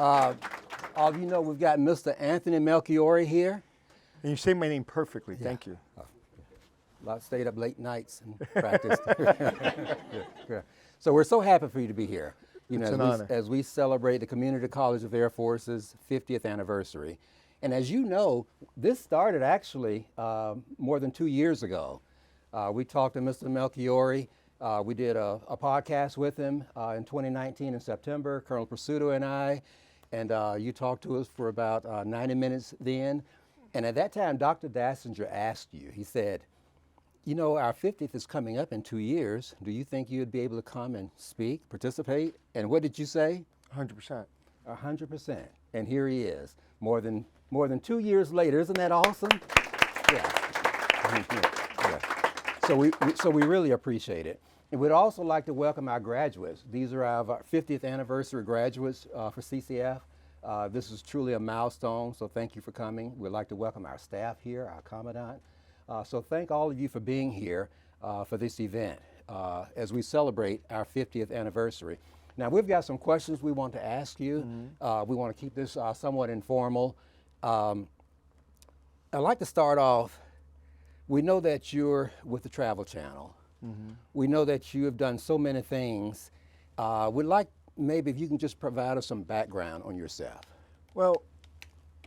Uh, all of you know we've got Mr. Anthony Melchiorri here. And you say my name perfectly. Yeah. Thank you. Stayed up late nights and practiced. Yeah. So we're so happy for you to be here. It's an honor. As we celebrate the Community College of Air Force's 50th anniversary. And as you know, this started actually more than 2 years ago. We talked to Mr. Melchiorri. We did a podcast with him in 2019 in September, Colonel Pursuto and I. And you talked to us for about 90 minutes then. And at that time, Dr. Dassinger asked you, he said, you know, our 50th is coming up in 2 years. Do you think you'd be able to come and speak, participate? And what did you say? 100%. 100%. And here he is, more than 2 years later. Isn't that awesome? Yeah. Yeah. So we really appreciate it. And we'd also like to welcome our graduates. These are our 50th anniversary graduates for CCAF. This is truly a milestone, so thank you for coming. We'd like to welcome our staff here, our commandant. So thank all of you for being here for this event as we celebrate our 50th anniversary. Now, we've got some questions we want to ask you. We want to keep this somewhat informal. I'd like to start off, we know that you're with the Travel Channel. We know that you have done so many things. We'd like maybe if you can just provide us some background on yourself. Well,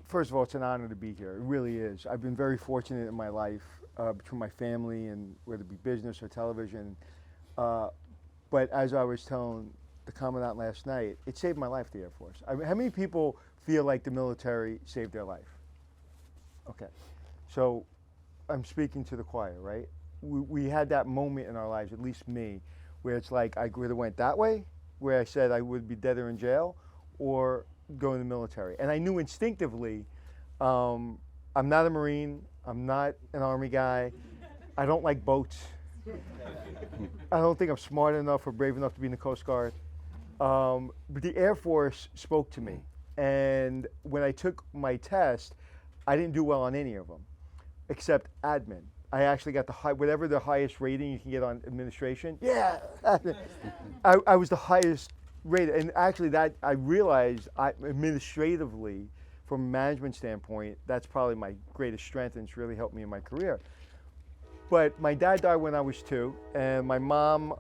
first of all, it's an honor to be here. It really is. I've been very fortunate in my life between my family and whether it be business or television. But as I was telling the Commandant last night, it saved my life, the Air Force. I mean, how many people feel like the military saved their life? Okay. So I'm speaking to the choir, right? We had that moment in our lives, at least me, where it's like I either went that way, where I said I would be dead or in jail, or go in the military. And I knew instinctively, I'm not a Marine, I'm not an Army guy, I don't like boats. I don't think I'm smart enough or brave enough to be in the Coast Guard. But the Air Force spoke to me. And when I took my test, I didn't do well on any of them, except admin. I actually got whatever the highest rating you can get on administration. Yeah, I was the highest rated, and actually that I realized administratively, from a management standpoint, that's probably my greatest strength, and it's really helped me in my career. But my dad died when I was 2, and my mom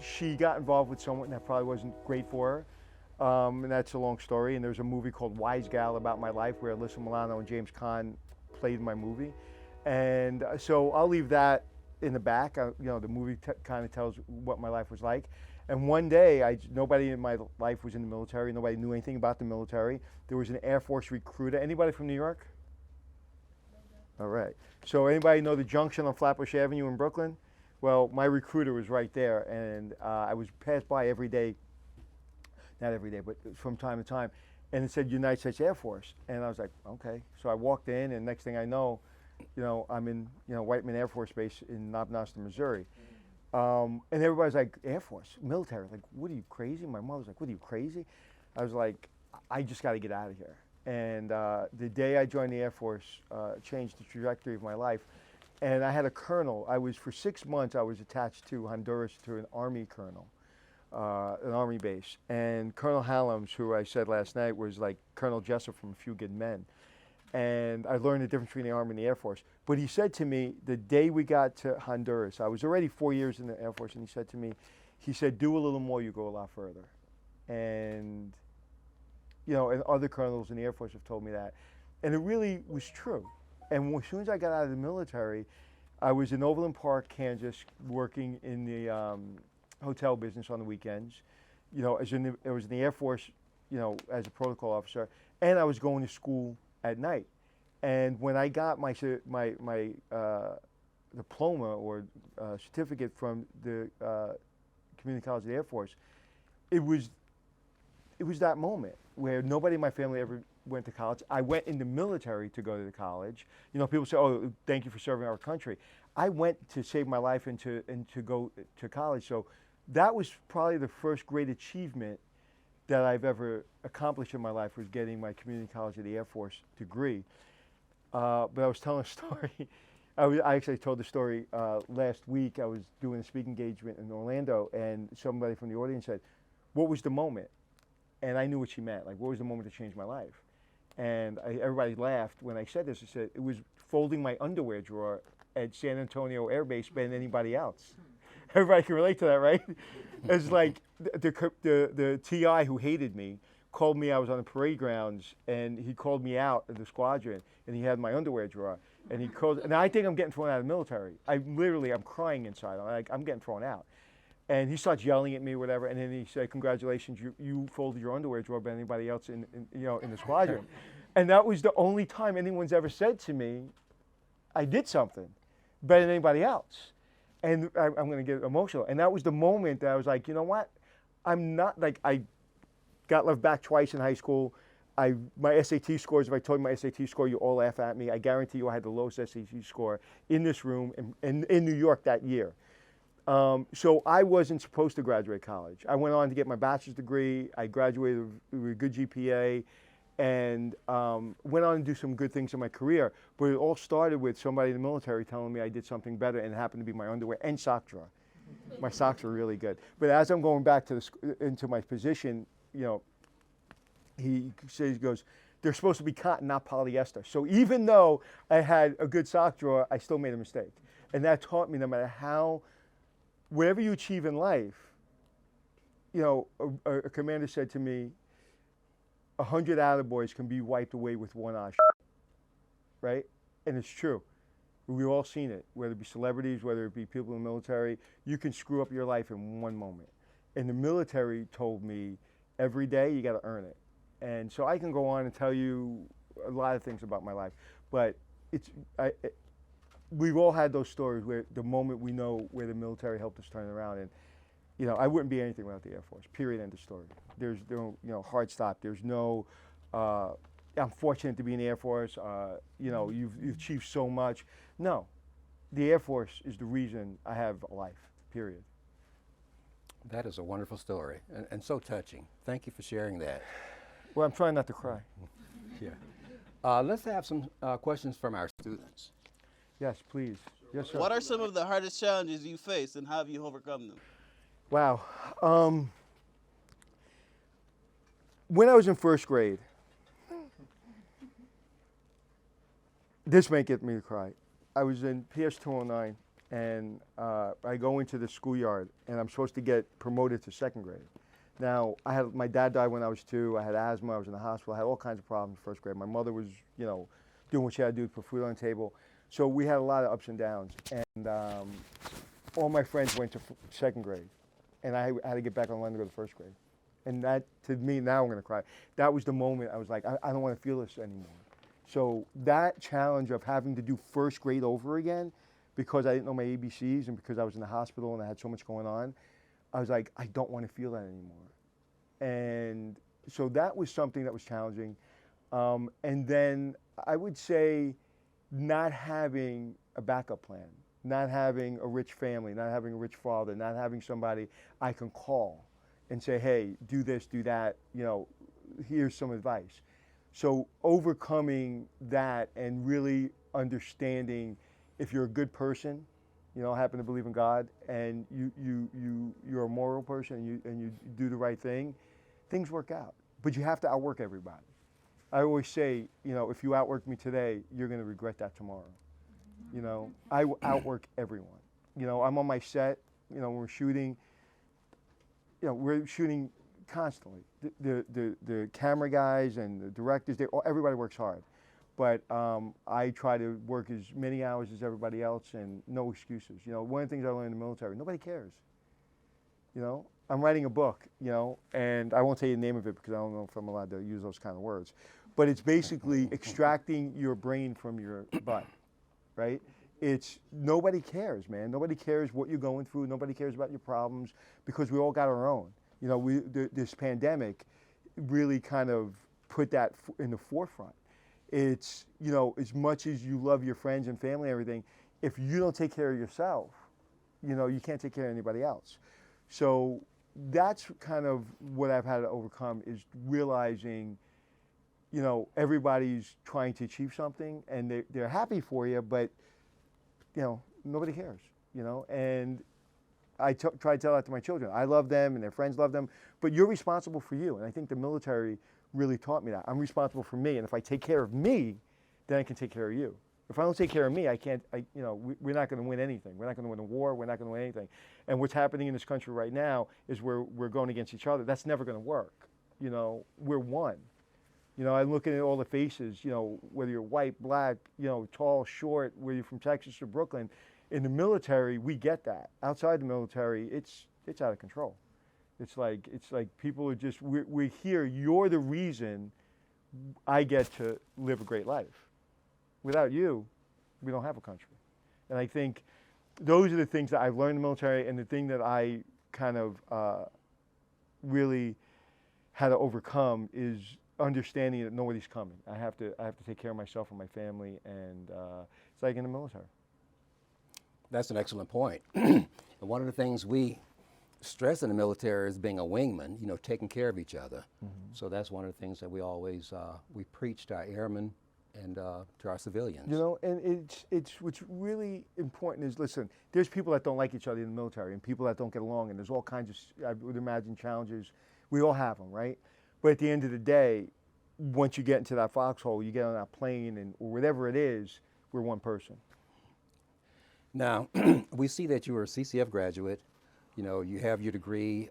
she got involved with someone that probably wasn't great for her. And that's a long story, and there's a movie called Wise Gal about my life where Alyssa Milano and James Caan played in my movie. And so I'll leave that in the back. The movie kind of tells what my life was like. And one day, nobody in my life was in the military. Nobody knew anything about the military. There was an Air Force recruiter. Anybody from New York? All right. So anybody know the junction on Flatbush Avenue in Brooklyn? Well, my recruiter was right there, and I was passed by every day. Not every day, but from time to time, and it said United States Air Force, and I was like, okay. So I walked in, and next thing I know, I'm in Whiteman Air Force Base in Knob-Noster, Missouri, and everybody's like, Air Force, military, like, what are you, crazy? My mom was like, what are you, crazy? I was like, I just got to get out of here. And the day I joined the Air Force changed the trajectory of my life, and I had a colonel. For 6 months, I was attached to Honduras to an Army colonel. An Army base, and Colonel Hallams, who I said last night was like Colonel Jessup from A Few Good Men, and I learned the difference between the Army and the Air Force. But he said to me, the day we got to Honduras, I was already 4 years in the Air Force, and he said to me, do a little more, you go a lot further. And and other colonels in the Air Force have told me that, and it really was true. And as soon as I got out of the military, I was in Overland Park, Kansas, working in the hotel business on the weekends. I was in the Air Force, as a protocol officer, and I was going to school at night. And when I got my diploma or certificate from the Community College of the Air Force, it was that moment where nobody in my family ever went to college. I went in the military to go to the college. People say, oh, thank you for serving our country. I went to save my life and to go to college. So that was probably the first great achievement that I've ever accomplished in my life, was getting my Community College of the Air Force degree. But I was telling a story. I actually told the story last week. I was doing a speaking engagement in Orlando, and somebody from the audience said, what was the moment? And I knew what she meant. Like, what was the moment that changed my life? And everybody laughed when I said this. I said, it was folding my underwear drawer at San Antonio Air Base better than anybody else. Everybody can relate to that, right? It's like the TI who hated me called me. I was on the parade grounds, and he called me out of the squadron, and he had my underwear drawer. And he called, and I think I'm getting thrown out of the military. I'm crying inside. I'm getting thrown out. And he starts yelling at me, whatever. And then he said, "Congratulations, you folded your underwear drawer better than anybody else in the squadron." And that was the only time anyone's ever said to me, I did something better than anybody else. And I'm going to get emotional. And that was the moment that I was like, you know what? I'm not like, I got left back twice in high school. My SAT scores, if I told you my SAT score, you all laugh at me. I guarantee you I had the lowest SAT score in this room in New York that year. So I wasn't supposed to graduate college. I went on to get my bachelor's degree. I graduated with a good GPA and went on to do some good things in my career. But it all started with somebody in the military telling me I did something better, and it happened to be my underwear and sock drawer. My socks were really good. But as I'm going back to into my position, he says, he goes, they're supposed to be cotton, not polyester. So even though I had a good sock drawer, I still made a mistake. And that taught me no matter how, whatever you achieve in life, a commander said to me, 100 attaboys can be wiped away with one eye, right? And it's true. We've all seen it, whether it be celebrities, whether it be people in the military. You can screw up your life in one moment. And the military told me, every day you got to earn it. And so I can go on and tell you a lot of things about my life, but we've all had those stories where the moment we know where the military helped us turn around. And I wouldn't be anything without the Air Force. Period. End of story. There's no hard stop. There's no. I'm fortunate to be in the Air Force. You've achieved so much. No, the Air Force is the reason I have a life. Period. That is a wonderful story and so touching. Thank you for sharing that. Well, I'm trying not to cry. Yeah. Let's have some questions from our students. Yes, please. Yes, sir. What are some of the hardest challenges you face, and how have you overcome them? Wow. When I was in first grade, this may get me to cry. I was in PS 209, and I go into the schoolyard, and I'm supposed to get promoted to second grade. Now, my dad died when I was 2. I had asthma. I was in the hospital. I had all kinds of problems in first grade. My mother was, doing what she had to do to put food on the table. So we had a lot of ups and downs. And all my friends went to second grade. And I had to get back online to go to first grade. And that, to me, now I'm going to cry. That was the moment I was like, I don't want to feel this anymore. So that challenge of having to do first grade over again, because I didn't know my ABCs and because I was in the hospital and I had so much going on, I was like, I don't want to feel that anymore. And so that was something that was challenging. And then I would say not having a backup plan, not having a rich family, not having a rich father, not having somebody I can call and say, hey, do this, do that, here's some advice. So overcoming that and really understanding if you're a good person, happen to believe in God, and you're a moral person and you do the right thing, things work out. But you have to outwork everybody. I always say, if you outwork me today, you're going to regret that tomorrow. I outwork everyone. I'm on my set, we're shooting, we're shooting constantly. The camera guys and the directors, everybody works hard. But I try to work as many hours as everybody else and no excuses. One of the things I learned in the military, nobody cares. I'm writing a book, and I won't tell you the name of it because I don't know if I'm allowed to use those kind of words. But it's basically extracting your brain from your butt, right? It's nobody cares, man. Nobody cares what you're going through. Nobody cares about your problems because we all got our own. This pandemic really kind of put that in the forefront. It's, as much as you love your friends and family and everything, if you don't take care of yourself, you can't take care of anybody else. So that's kind of what I've had to overcome is realizing, everybody's trying to achieve something and they're happy for you, but, nobody cares, and try to tell that to my children. I love them and their friends love them, but you're responsible for you. And I think the military really taught me that. I'm responsible for me, and if I take care of me, then I can take care of you. If I don't take care of me, I can't, we're not going to win anything. We're not going to win a war. We're not going to win anything. And what's happening in this country right now is we're going against each other. That's never going to work. We're one. I'm looking at all the faces, whether you're white, black, tall, short, whether you're from Texas or Brooklyn. In the military, we get that. Outside the military, it's out of control. It's like people are just, we're here. You're the reason I get to live a great life. Without you, we don't have a country. And I think those are the things that I've learned in the military, and the thing that I kind of really had to overcome is understanding that nobody's coming. I have to take care of myself and my family, and it's like in the military. That's an excellent point. And one of the things we stress in the military is being a wingman, taking care of each other. So that's one of the things that we always, we preach to our airmen and to our civilians. And it's what's really important is, listen, there's people that don't like each other in the military and people that don't get along, and there's all kinds of, I would imagine, challenges. We all have them, right? But at the end of the day, once you get into that foxhole, you get on that plane or whatever it is, we're one person. Now, we see that you were a CCF graduate. You have your degree,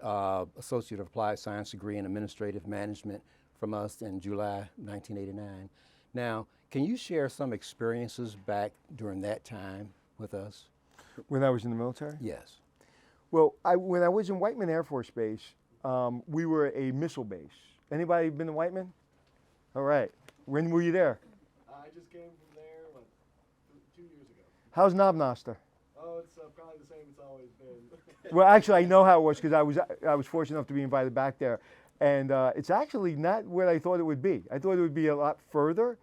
Associate of Applied Science degree in Administrative Management from us in July 1989. Now, can you share some experiences back during that time with us? When I was in the military? Yes. Well, when I was in Whiteman Air Force Base, we were a missile base. Anybody been to Whiteman? All right. When were you there? I just came from there, 2 years ago. How's Knob Noster? Oh, it's probably the same it's always been. Well, actually, I know how it was because I was fortunate enough to be invited back there. And it's actually not what I thought it would be. I thought it would be a lot further.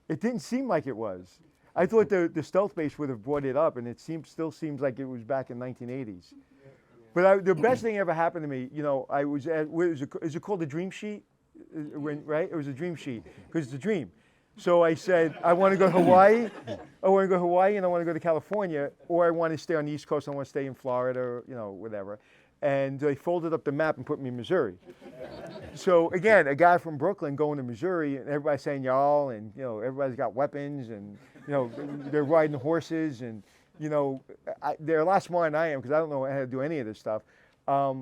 It didn't seem like it was. I thought the stealth base would have brought it up, and it still seems like it was back in 1980s. But the best thing ever happened to me, I was at, is it called the dream sheet? Right? It was a dream sheet, because it's a dream. So I said, I want to go to Hawaii, and I want to go to California, or I want to stay on the East Coast, I want to stay in Florida, or whatever. And they folded up the map and put me in Missouri. So again, a guy from Brooklyn going to Missouri, and everybody's saying y'all, and everybody's got weapons, and they're riding horses, and they're a lot smarter than I am because I don't know how to do any of this stuff. I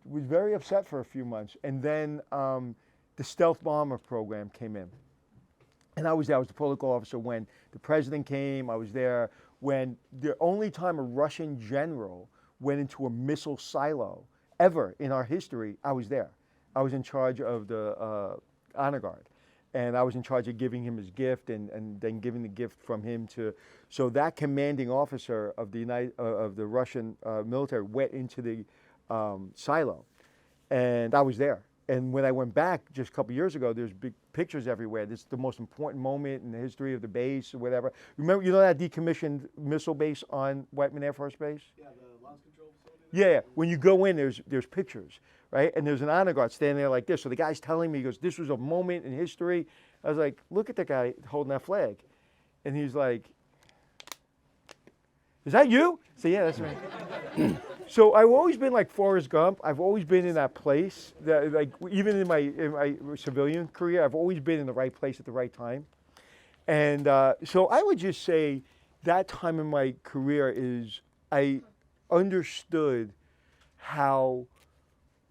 was very upset for a few months, and then the stealth bomber program came in. And I was there. I was the protocol officer when the president came. I was there when the only time a Russian general went into a missile silo ever in our history, I was there. I was in charge of the honor guard. And I was in charge of giving him his gift and then giving the gift from him to, so that commanding officer of the Russian military went into the silo, and I was there. And when I went back just a couple years ago, there's big pictures everywhere. This is the most important moment in the history of the base or whatever. Remember, that decommissioned missile base on Whiteman Air Force Base? Yeah, the launch control facility. Yeah, when you go in, there's pictures, right? And there's an honor guard standing there like this. So the guy's telling me, he goes, this was a moment in history. I was like, look at the guy holding that flag. And he's like, is that you? I said, yeah, that's me. So I've always been like Forrest Gump. I've always been in that place. That, like, even in my civilian career, I've always been in the right place at the right time. And so I would just say that time in my career is I understood how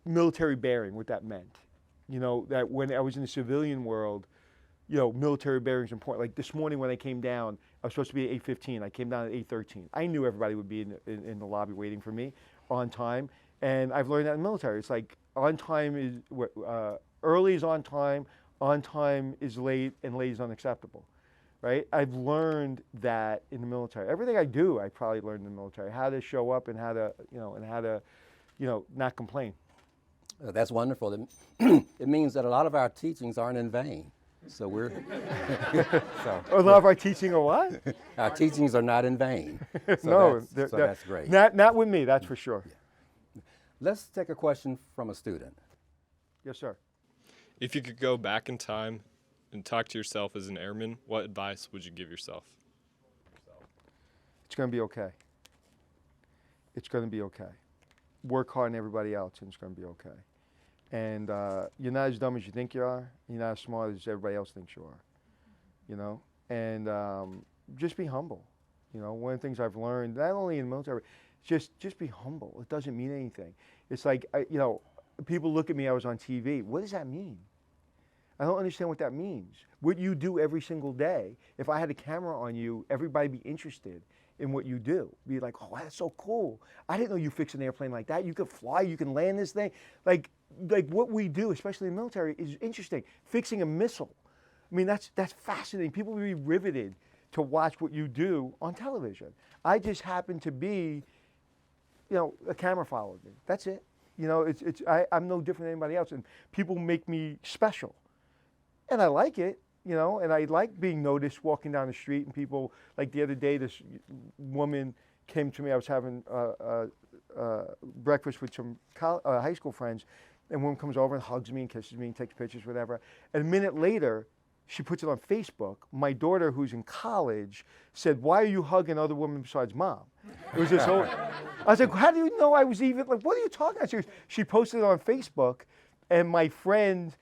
military bearing, what that meant. That when I was in the civilian world, military bearing is important. Like this morning when I came down, I was supposed to be at 8:15. I came down at 8:13. I knew everybody would be in the lobby waiting for me on time. And I've learned that in the military. It's like on time is, early is on time is late, and late is unacceptable, right? I've learned that in the military. Everything I do, I probably learned in the military. How to show up and how to, not complain. That's wonderful. It means that a lot of our teachings aren't in vain. So we're A lot of our teaching are what? Our teachings are not in vain. No, that's great. Not with me, that's for sure. Yeah. Let's take a question from a student. Yes, sir. If you could go back in time and talk to yourself as an airman, what advice would you give yourself? It's going to be okay. It's going to be okay. work hard on everybody else, and it's going to be okay. And you're not as dumb as you think you are. You're not as smart as everybody else thinks you are. You know, and just be humble. You know, one of the things I've learned, not only in the military, just be humble. It doesn't mean anything. It's like, you know, people look at me, I was on TV. What does that mean? I don't understand what that means. What you do every single day, if I had a camera on you, everybody would be interested in what you do. Be like, oh, that's so cool. I didn't know you fix an airplane like that. You could fly, you can land this thing. Like what we do, especially in the military, is interesting. Fixing a missile. I mean, that's fascinating. People will be riveted to watch what you do on television. I just happen to be, you know, a camera followed me. That's it. You know, I'm no different than anybody else, and people make me special. And I like it, you know, and I like being noticed walking down the street, and people, like the other day, this woman came to me. I was having breakfast with some high school friends, and one comes over and hugs me and kisses me and takes pictures, whatever. And a minute later, she puts it on Facebook. My daughter, who's in college, said, "Why are you hugging other women besides mom?" It was this whole, I was like, how do you know I was even, like, what are you talking about? She posted it on Facebook, and my friend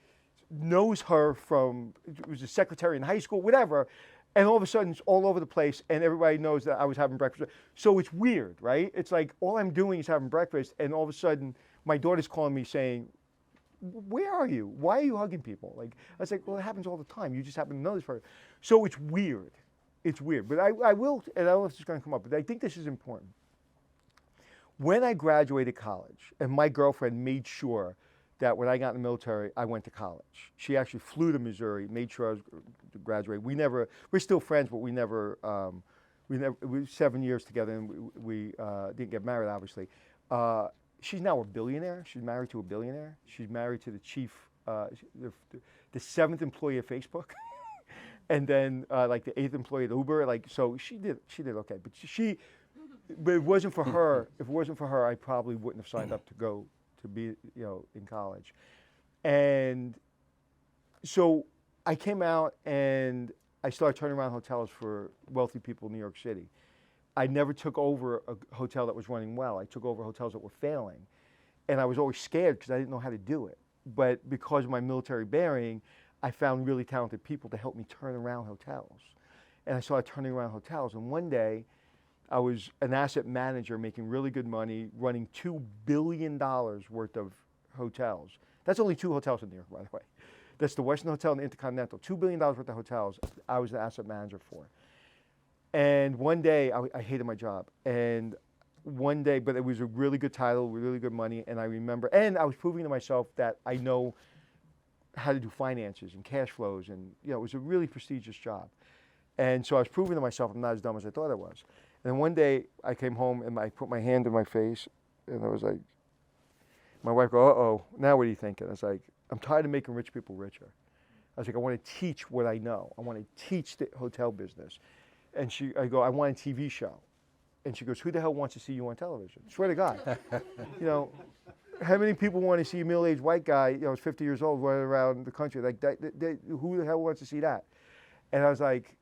knows her from, it was a secretary in high school, whatever, and all of a sudden it's all over the place, and everybody knows that I was having breakfast. So it's weird, right? It's like all I'm doing is having breakfast, and all of a sudden my daughter's calling me saying, "Where are you? Why are you hugging people?" Like, I was like, well, it happens all the time. You just happen to know this person. So it's weird. It's weird. But I will, and I don't know if it's going to come up, but I think this is important. When I graduated college, and my girlfriend made sure that when I got in the military, I went to college. She actually flew to Missouri, made sure I was to graduate. We're still friends, but we were 7 years together, and we didn't get married, obviously. She's now a billionaire. She's married to a billionaire. She's married to the chief, the seventh employee of Facebook, and then like the eighth employee at Uber. Like, so she did okay. But it wasn't for her. If it wasn't for her, I probably wouldn't have signed up to be, you know, in college. And so I came out and I started turning around hotels for wealthy people in New York City. I never took over a hotel that was running well. I took over hotels that were failing. And I was always scared because I didn't know how to do it. But because of my military bearing, I found really talented people to help me turn around hotels. And I started turning around hotels. And one day, I was an asset manager making really good money, running $2 billion worth of hotels. That's only 2 hotels in New York, by the way. That's the Westin Hotel and the Intercontinental. $2 billion worth of hotels I was the asset manager for. And one day, I hated my job. And one day, but it was a really good title, really good money. And I remember, and I was proving to myself that I know how to do finances and cash flows. And, you know, it was a really prestigious job. And so I was proving to myself I'm not as dumb as I thought I was. And then one day, I came home and I put my hand in my face. And I was like, my wife go, "Uh-oh, now what are you thinking?" I was like, "I'm tired of making rich people richer." I was like, "I want to teach what I know. I want to teach the hotel business." And I go, "I want a TV show." And she goes, "Who the hell wants to see you on television?" Swear to God. You know, how many people want to see a middle-aged white guy, you know, 50 years old, running around the country? Like, who the hell wants to see that? And I was like,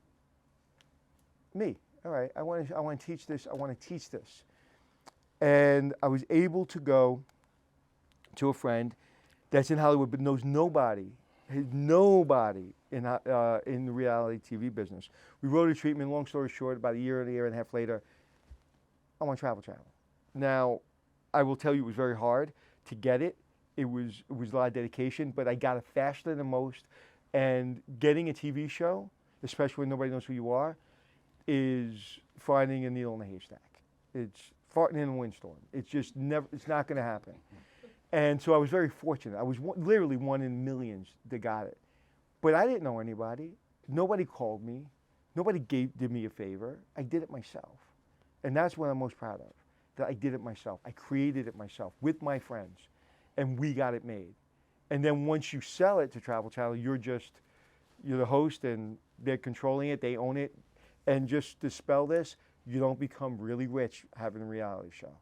me. All right, I want to teach this. I want to teach this. And I was able to go to a friend that's in Hollywood but knows nobody in the reality TV business. We wrote a treatment. Long story short, about a year and a half later, I want to travel. Now, I will tell you, it was very hard to get it. It was a lot of dedication, but I got it faster than most. And getting a TV show, especially when nobody knows who you are, is finding a needle in a haystack. It's farting in a windstorm. It's just it's not going to happen. And so I was very fortunate. I was literally one in millions that got it. But I didn't know anybody. Nobody called me. Nobody did me a favor. I did it myself. And that's what I'm most proud of, that I did it myself. I created it myself with my friends, and we got it made. And then once you sell it to Travel Channel, you're the host, and they're controlling it. They own it. And just to spell this, you don't become really rich having a reality show,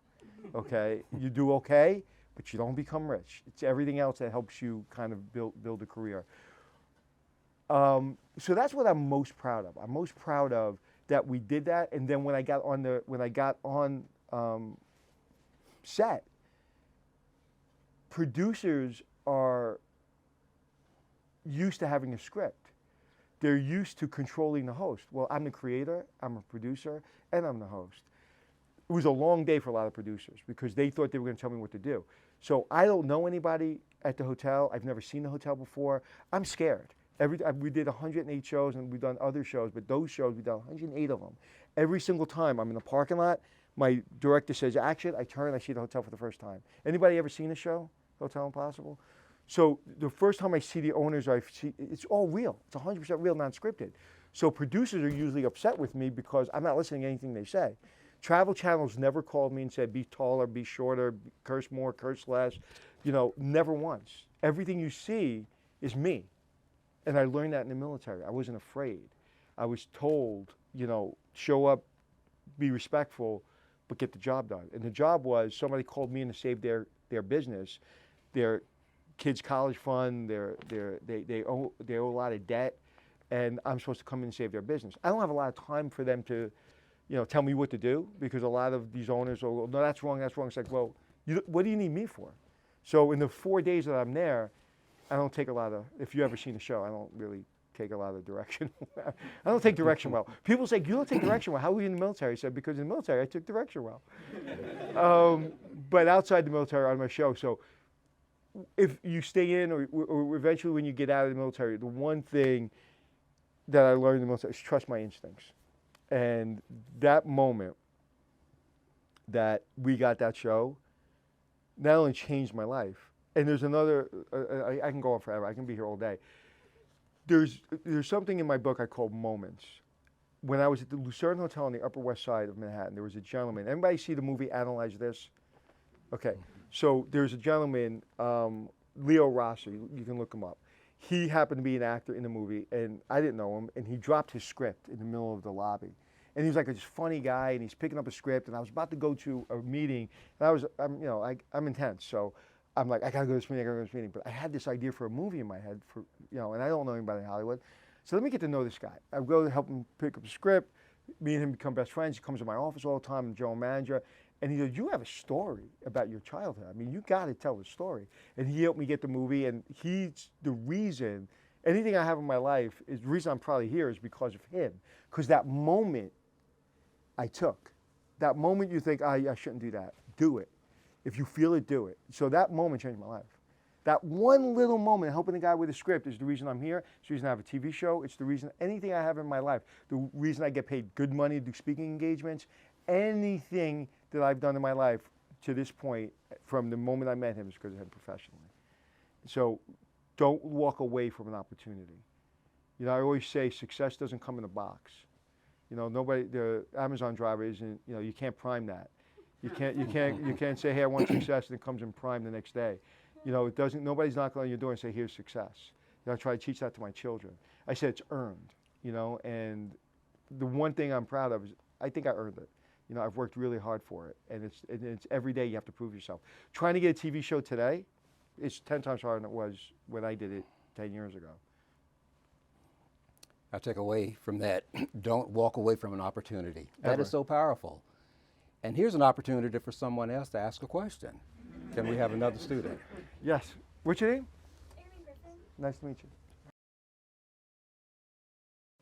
okay? You do okay, but you don't become rich. It's everything else that helps you kind of build a career. So that's what I'm most proud of. I'm most proud of that we did that. And then when I got on set, producers are used to having a script. They're used to controlling the host. Well, I'm the creator, I'm a producer, and I'm the host. It was a long day for a lot of producers because they thought they were going to tell me what to do. So I don't know anybody at the hotel. I've never seen the hotel before. I'm scared. We did 108 shows, and we've done other shows, but those shows, we've done 108 of them. Every single time I'm in the parking lot, my director says action, I turn, I see the hotel for the first time. Anybody ever seen a show, Hotel Impossible? So the first time I see the owners, it's all real. It's 100% real, non-scripted. So producers are usually upset with me because I'm not listening to anything they say. Travel channels never called me and said, be taller, be shorter, curse more, curse less. You know, never once. Everything you see is me. And I learned that in the military. I wasn't afraid. I was told, you know, show up, be respectful, but get the job done. And the job was somebody called me in to save their business, their kids' college fund, they owe a lot of debt, and I'm supposed to come in and save their business. I don't have a lot of time for them to, you know, tell me what to do, because a lot of these owners will, no, that's wrong, that's wrong. It's like, well, what do you need me for? So in the 4 days that I'm there, I don't take a lot of, if you've ever seen the show, I don't really take a lot of direction. I don't take direction well. People say, you don't take direction well. How were you in the military? I said, because in the military, I took direction well. But outside the military, on my show. So if you stay in, or eventually when you get out of the military, the one thing that I learned in the military is trust my instincts. And that moment that we got that show not only changed my life, and there's another, I can go on forever, I can be here all day. There's something in my book I call moments. When I was at the Lucerne Hotel on the Upper West Side of Manhattan, there was a gentleman. Anybody see the movie Analyze This? Okay, so there's a gentleman, Leo Rossi, you can look him up. He happened to be an actor in the movie, and I didn't know him, and he dropped his script in the middle of the lobby. And he was like this funny guy, and he's picking up a script, and I was about to go to a meeting, and I'm intense, so I'm like, I gotta go to this meeting, I gotta go to this meeting. But I had this idea for a movie in my head, and I don't know anybody in Hollywood. So let me get to know this guy. I go to help him pick up the script. Me and him become best friends. He comes to my office all the time, I'm general manager. And he goes, you have a story about your childhood. I mean, you gotta tell the story. And he helped me get the movie, and he's the reason, anything I have in my life, is the reason I'm probably here is because of him. Because that moment I took, that moment you think, I shouldn't do that, do it. If you feel it, do it. So that moment changed my life. That one little moment, helping the guy with the script, is the reason I'm here. It's the reason I have a TV show. It's the reason anything I have in my life, the reason I get paid good money to do speaking engagements, anything that I've done in my life to this point, from the moment I met him, is because of him professionally. So don't walk away from an opportunity. You know, I always say success doesn't come in a box. You know, the Amazon driver isn't, you know, you can't prime that. You can't say, hey, I want success, and it comes in prime the next day. You know, it doesn't, nobody's knocking on your door and say, here's success. You know, I try to teach that to my children. I said it's earned, you know, and the one thing I'm proud of is I think I earned it. You know, I've worked really hard for it, and it's every day you have to prove yourself. Trying to get a TV show today, it's 10 times harder than it was when I did it 10 years ago. I take away from that, don't walk away from an opportunity. That Ever. is so powerful. And here's an opportunity for someone else to ask a question. Can we have another student? Yes. What's your name? Aaron Griffin. Nice to meet you.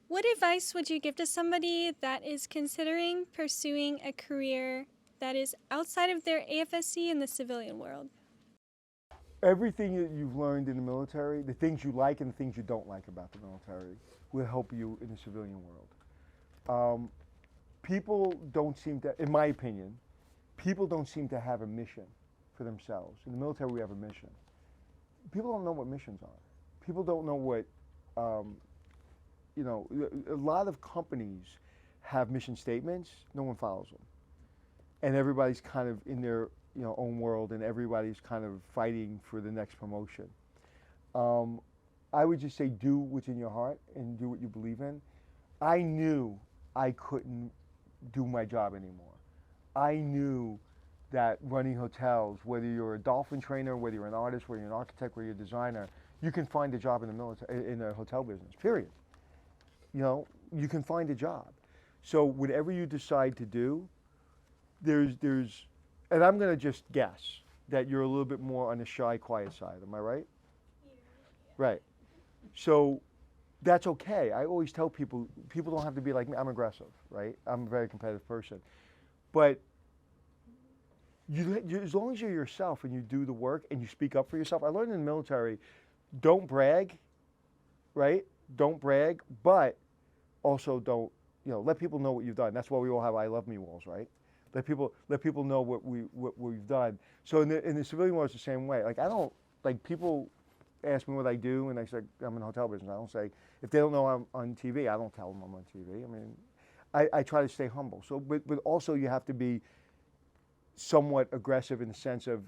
What advice would you give to somebody that is considering pursuing a career that is outside of their AFSC in the civilian world? Everything that you've learned in the military, the things you like and the things you don't like about the military, will help you in the civilian world. People don't seem to, in my opinion, people don't seem to have a mission for themselves. In the military, we have a mission. People don't know what missions are. People don't know what, you know, a lot of companies have mission statements, no one follows them. And everybody's kind of in their, you know, own world, and everybody's kind of fighting for the next promotion. I would just say do what's in your heart and do what you believe in. I knew I couldn't do my job anymore. I knew that running hotels, whether you're a dolphin trainer, whether you're an artist, whether you're an architect, whether you're a designer, you can find a job in the military, in the hotel business, period. You know, you can find a job. So whatever you decide to do, and I'm gonna just guess, that you're a little bit more on the shy, quiet side. Am I right? Right. So that's okay. I always tell people, people don't have to be like me. I'm aggressive, right? I'm a very competitive person. But as long as you're yourself and you do the work and you speak up for yourself. I learned in the military, don't brag, right? Don't brag, but also don't, let people know what you've done. That's why we all have I love me walls, right? Let people know what we've done. So in the civilian world, it's the same way. Like, I don't, like, people ask me what I do, and I say I'm in the hotel business. I don't say, if they don't know I'm on TV, I don't tell them I'm on TV. I mean, I try to stay humble. So, but also you have to be somewhat aggressive in the sense of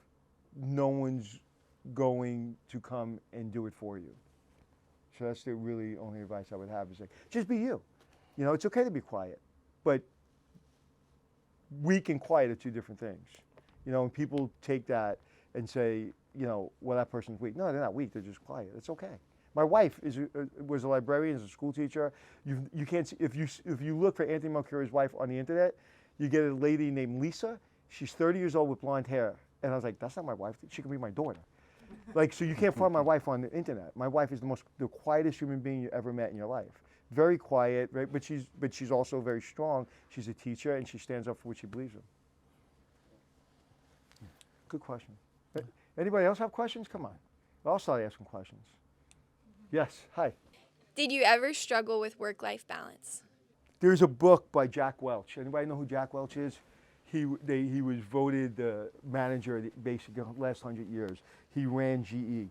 no one's going to come and do it for you. So that's the really only advice I would have is like, just be you. It's okay to be quiet, but weak and quiet are two different things. And people take that and say, well, that person's weak. No, they're not weak. They're just quiet. It's okay. My wife was a librarian, is a school teacher. You can't see, if you look for Anthony Melchiorri's wife on the internet, you get a lady named Lisa. She's 30 years old with blonde hair. And I was like, that's not my wife. She can be my daughter. Like, so you can't find my wife on the internet. My wife is the quietest human being you ever met in your life. Very quiet, right? But she's also very strong. She's a teacher, and she stands up for what she believes in. Good question. Anybody else have questions? Come on. I'll start asking questions. Yes, hi. Did you ever struggle with work-life balance? There's a book by Jack Welch. Anybody know who Jack Welch is? He was voted the manager basically the last 100 years. He ran GE.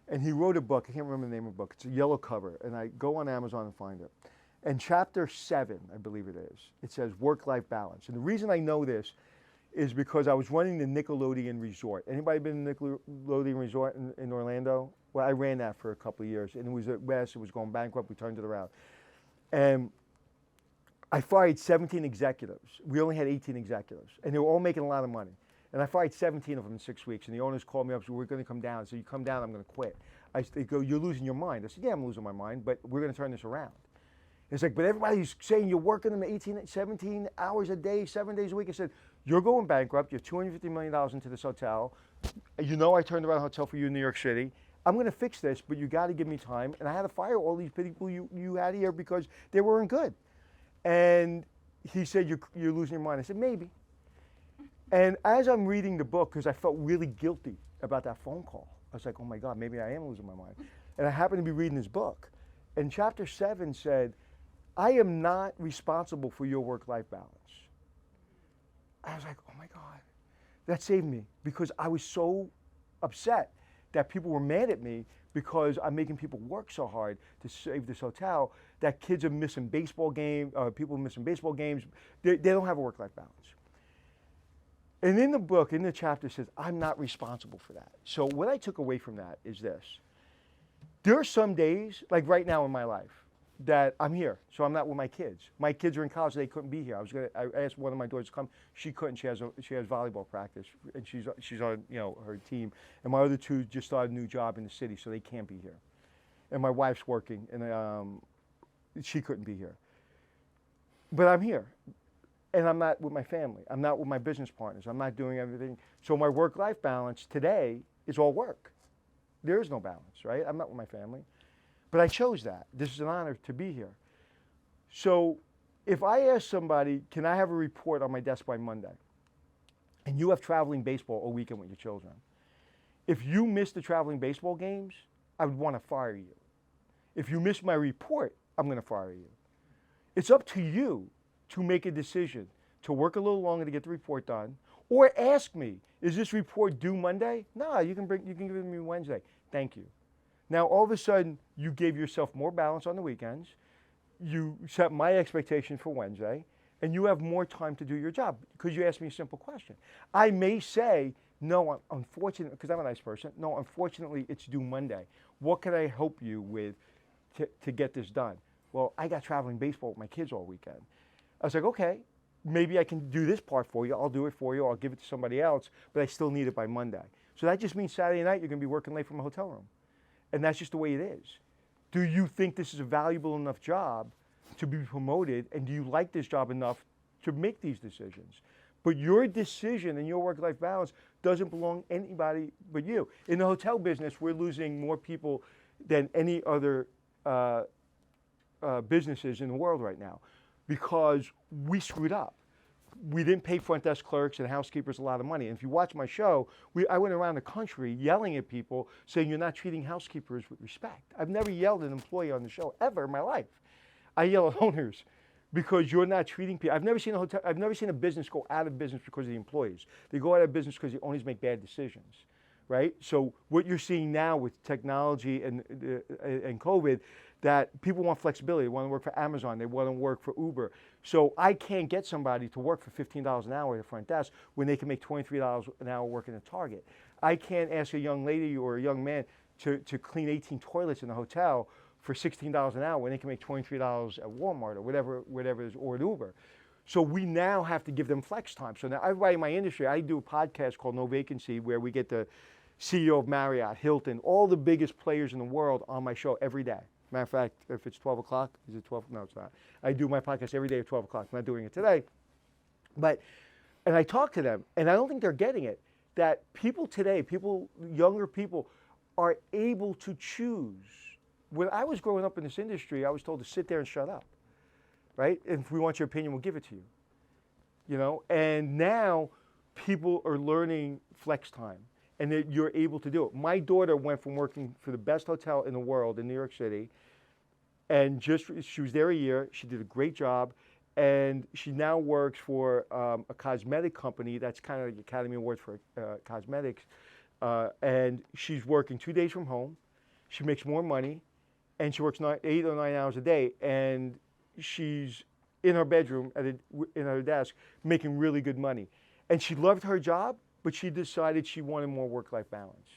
And he wrote a book. I can't remember the name of the book. It's a yellow cover. And I go on Amazon and find it. And chapter 7, I believe it is, it says work-life balance. And the reason I know this is because I was running the Nickelodeon Resort. Anybody been to the Nickelodeon Resort in Orlando? Well, I ran that for a couple of years. And it was at West. It was going bankrupt. We turned it around. And I fired 17 executives. We only had 18 executives. And they were all making a lot of money. And I fired 17 of them in 6 weeks. And the owners called me up and said, we're going to come down. So you come down, I'm going to quit. They go, you're losing your mind. I said, yeah, I'm losing my mind, but we're going to turn this around. It's like, but everybody's saying you're working them 18, 17 hours a day, 7 days a week. I said, you're going bankrupt. You're $250 million into this hotel. I turned around a hotel for you in New York City. I'm going to fix this, but you got to give me time. And I had to fire all these people you had here because they weren't good. And he said, you're losing your mind. I said, maybe. And as I'm reading the book, because I felt really guilty about that phone call, I was like, oh my God, maybe I am losing my mind. And I happened to be reading this book. And chapter 7 said, I am not responsible for your work-life balance. I was like, oh my God, that saved me because I was so upset that people were mad at me because I'm making people work so hard to save this hotel that kids are missing baseball games, people are missing baseball games. They don't have a work-life balance. And in the book, in the chapter, it says, I'm not responsible for that. So what I took away from that is this. There are some days, like right now in my life, that I'm here, so I'm not with my kids. My kids are in college, they couldn't be here. I asked one of my daughters to come. She couldn't, she has volleyball practice, and she's on her team. And my other two just started a new job in the city, so they can't be here. And my wife's working, and she couldn't be here. But I'm here. And I'm not with my family. I'm not with my business partners. I'm not doing everything. So my work-life balance today is all work. There is no balance, right? I'm not with my family. But I chose that. This is an honor to be here. So if I ask somebody, can I have a report on my desk by Monday? And you have traveling baseball all weekend with your children. If you miss the traveling baseball games, I would want to fire you. If you miss my report, I'm going to fire you. It's up to you to make a decision to work a little longer to get the report done, or ask me, is this report due Monday? No, you can give it to me Wednesday. Thank you. Now, all of a sudden, you gave yourself more balance on the weekends. You set my expectation for Wednesday, and you have more time to do your job because you asked me a simple question. I may say, no, unfortunately, because I'm a nice person, no, unfortunately, it's due Monday. What can I help you with to get this done? Well, I got traveling baseball with my kids all weekend. I was like, okay, maybe I can do this part for you. I'll do it for you. I'll give it to somebody else, but I still need it by Monday. So that just means Saturday night you're going to be working late from a hotel room. And that's just the way it is. Do you think this is a valuable enough job to be promoted? And do you like this job enough to make these decisions? But your decision and your work-life balance doesn't belong to anybody but you. In the hotel business, we're losing more people than any other businesses in the world right now because we screwed up. We didn't pay front desk clerks and housekeepers a lot of money. And if you watch my show, I went around the country yelling at people saying you're not treating housekeepers with respect. I've never yelled at an employee on the show ever in my life. I yell at owners because you're not treating people. I've never seen a business go out of business because of the employees. They go out of business because the owners make bad decisions, right? So what you're seeing now with technology and COVID, that people want flexibility. They want to work for Amazon. They want to work for Uber. So I can't get somebody to work for $15 an hour at the front desk when they can make $23 an hour working at Target. I can't ask a young lady or a young man to clean 18 toilets in a hotel for $16 an hour when they can make $23 at Walmart or whatever it is, or at Uber. So we now have to give them flex time. So now everybody in my industry, I do a podcast called No Vacancy where we get the CEO of Marriott, Hilton, all the biggest players in the world on my show every day. Matter of fact, if it's 12 o'clock, is it 12? No, it's not. I do my podcast every day at 12 o'clock. I'm not doing it today. And I talk to them, and I don't think they're getting it, that people today, younger people, are able to choose. When I was growing up in this industry, I was told to sit there and shut up, right? And if we want your opinion, we'll give it to you. You know, and now people are learning flex time, and that you're able to do it. My daughter went from working for the best hotel in the world in New York City, and she was there a year. She did a great job, and she now works for a cosmetic company that's kind of like the Academy Awards for cosmetics, and she's working 2 days from home. She makes more money, and she works 8 or 9 hours a day, and she's in her bedroom in her desk making really good money. And she loved her job, but she decided she wanted more work-life balance.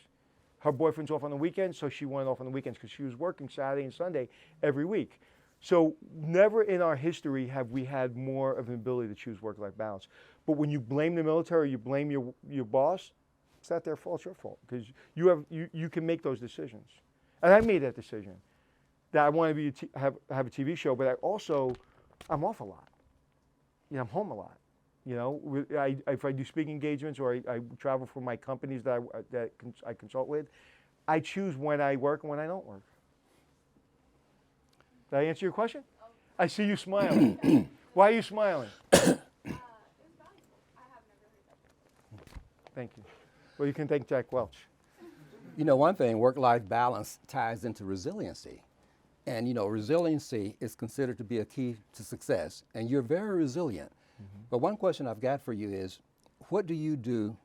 Her boyfriend's off on the weekends, so she went off on the weekends because she was working Saturday and Sunday every week. So never in our history have we had more of an ability to choose work-life balance. But when you blame the military, you blame your boss, it's not their fault, it's your fault, because you can make those decisions. And I made that decision that I want to have a TV show, but I'm off a lot. You know, I'm home a lot. You know, if I do speaking engagements or I travel for my companies that I consult with, I choose when I work and when I don't work. Did I answer your question? I see you smiling. Why are you smiling? Thank you. Well, you can thank Jack Welch. You know, one thing, work-life balance ties into resiliency. And, you know, resiliency is considered to be a key to success. And you're very resilient. Mm-hmm. But one question I've got for you is, what do you do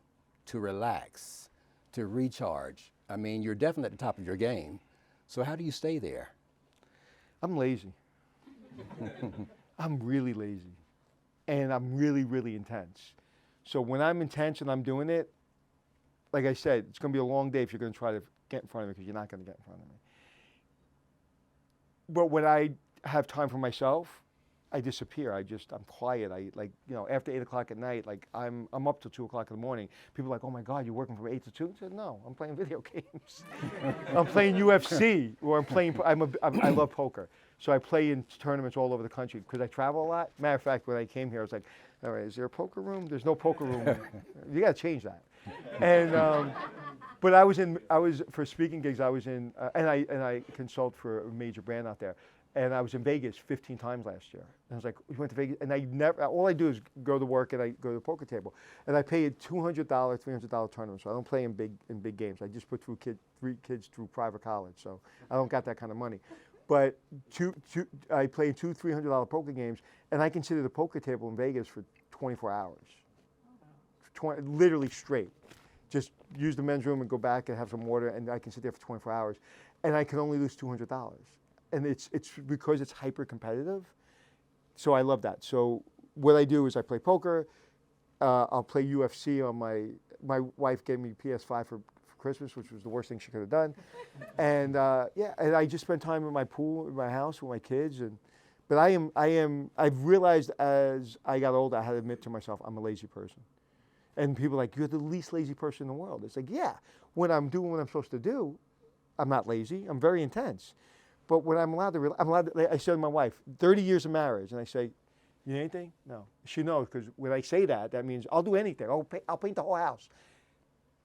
to relax, to recharge? I mean, you're definitely at the top of your game. So how do you stay there? I'm lazy. I'm really lazy. And I'm really, really intense. So when I'm intense and I'm doing it, like I said, it's going to be a long day if you're going to try to get in front of me, because you're not going to get in front of me. But when I have time for myself, I disappear. I'm quiet. After 8 o'clock at night, I'm up till 2 o'clock in the morning. People are like, oh my God, you're working from 8 to 2? I said, no, I'm playing video games. I'm playing UFC, or I love poker. So I play in tournaments all over the country because I travel a lot. Matter of fact, when I came here, I was like, all right, is there a poker room? There's no poker room. You got to change that. And but I was for speaking gigs. I was in, and I consult for a major brand out there. And I was in Vegas 15 times last year. And I was like, we went to Vegas, and all I do is go to work and I go to the poker table. And I pay a $200, $300 tournament, so I don't play in big games. I just put 3 kids through private college, so I don't got that kind of money. But I play in $200-$300 poker games, and I can sit at a poker table in Vegas for 24 hours, literally straight. Just use the men's room and go back and have some water, and I can sit there for 24 hours, and I can only lose $200. And it's because it's hyper competitive. So I love that. So what I do is I play poker. I'll play UFC on my wife gave me PS5 for Christmas, which was the worst thing she could have done. And and I just spend time in my pool, in my house with my kids. But I've realized as I got older, I had to admit to myself, I'm a lazy person. And people are like, you're the least lazy person in the world. It's like, yeah, when I'm doing what I'm supposed to do, I'm not lazy. I'm very intense. But when I said to my wife, 30 years of marriage, and I say, You need anything? No. She knows because when I say that, that means I'll do anything. I'll paint the whole house.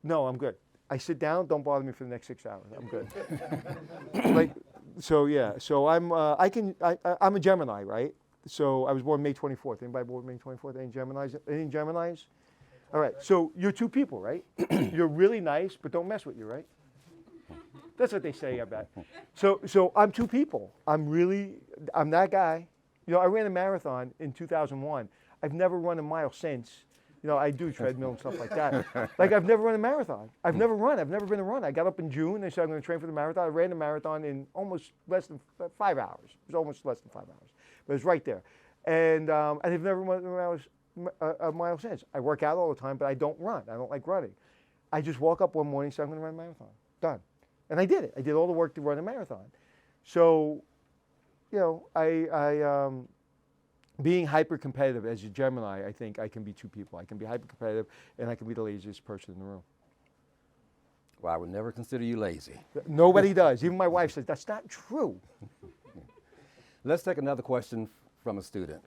No, I'm good. I sit down. Don't bother me for the next 6 hours. I'm good. Like, so yeah. So I'm a Gemini, right? So I was born May 24th. Anybody born May 24th? Any Geminis? Any Geminis? All right. So you're two people, right? You're really nice, but don't mess with you, right? That's what they say, I bet. So I'm two people. I'm that guy. You know, I ran a marathon in 2001. I've never run a mile since. You know, I do treadmill and stuff like that. Like, I've never run a marathon. I've never been a runner. I got up in June and said I'm going to train for the marathon. I ran the marathon in almost less than 5 hours. It was almost less than 5 hours. But it was right there. And I've never run a mile since. I work out all the time, but I don't run. I don't like running. I just woke up one morning and said I'm going to run a marathon. Done. And I did it. I did all the work to run a marathon. So, you know, being hyper competitive as a Gemini, I think I can be two people. I can be hyper competitive and I can be the laziest person in the room. Well, I would never consider you lazy. Nobody does. Even my wife says that's not true. Let's take another question from a student.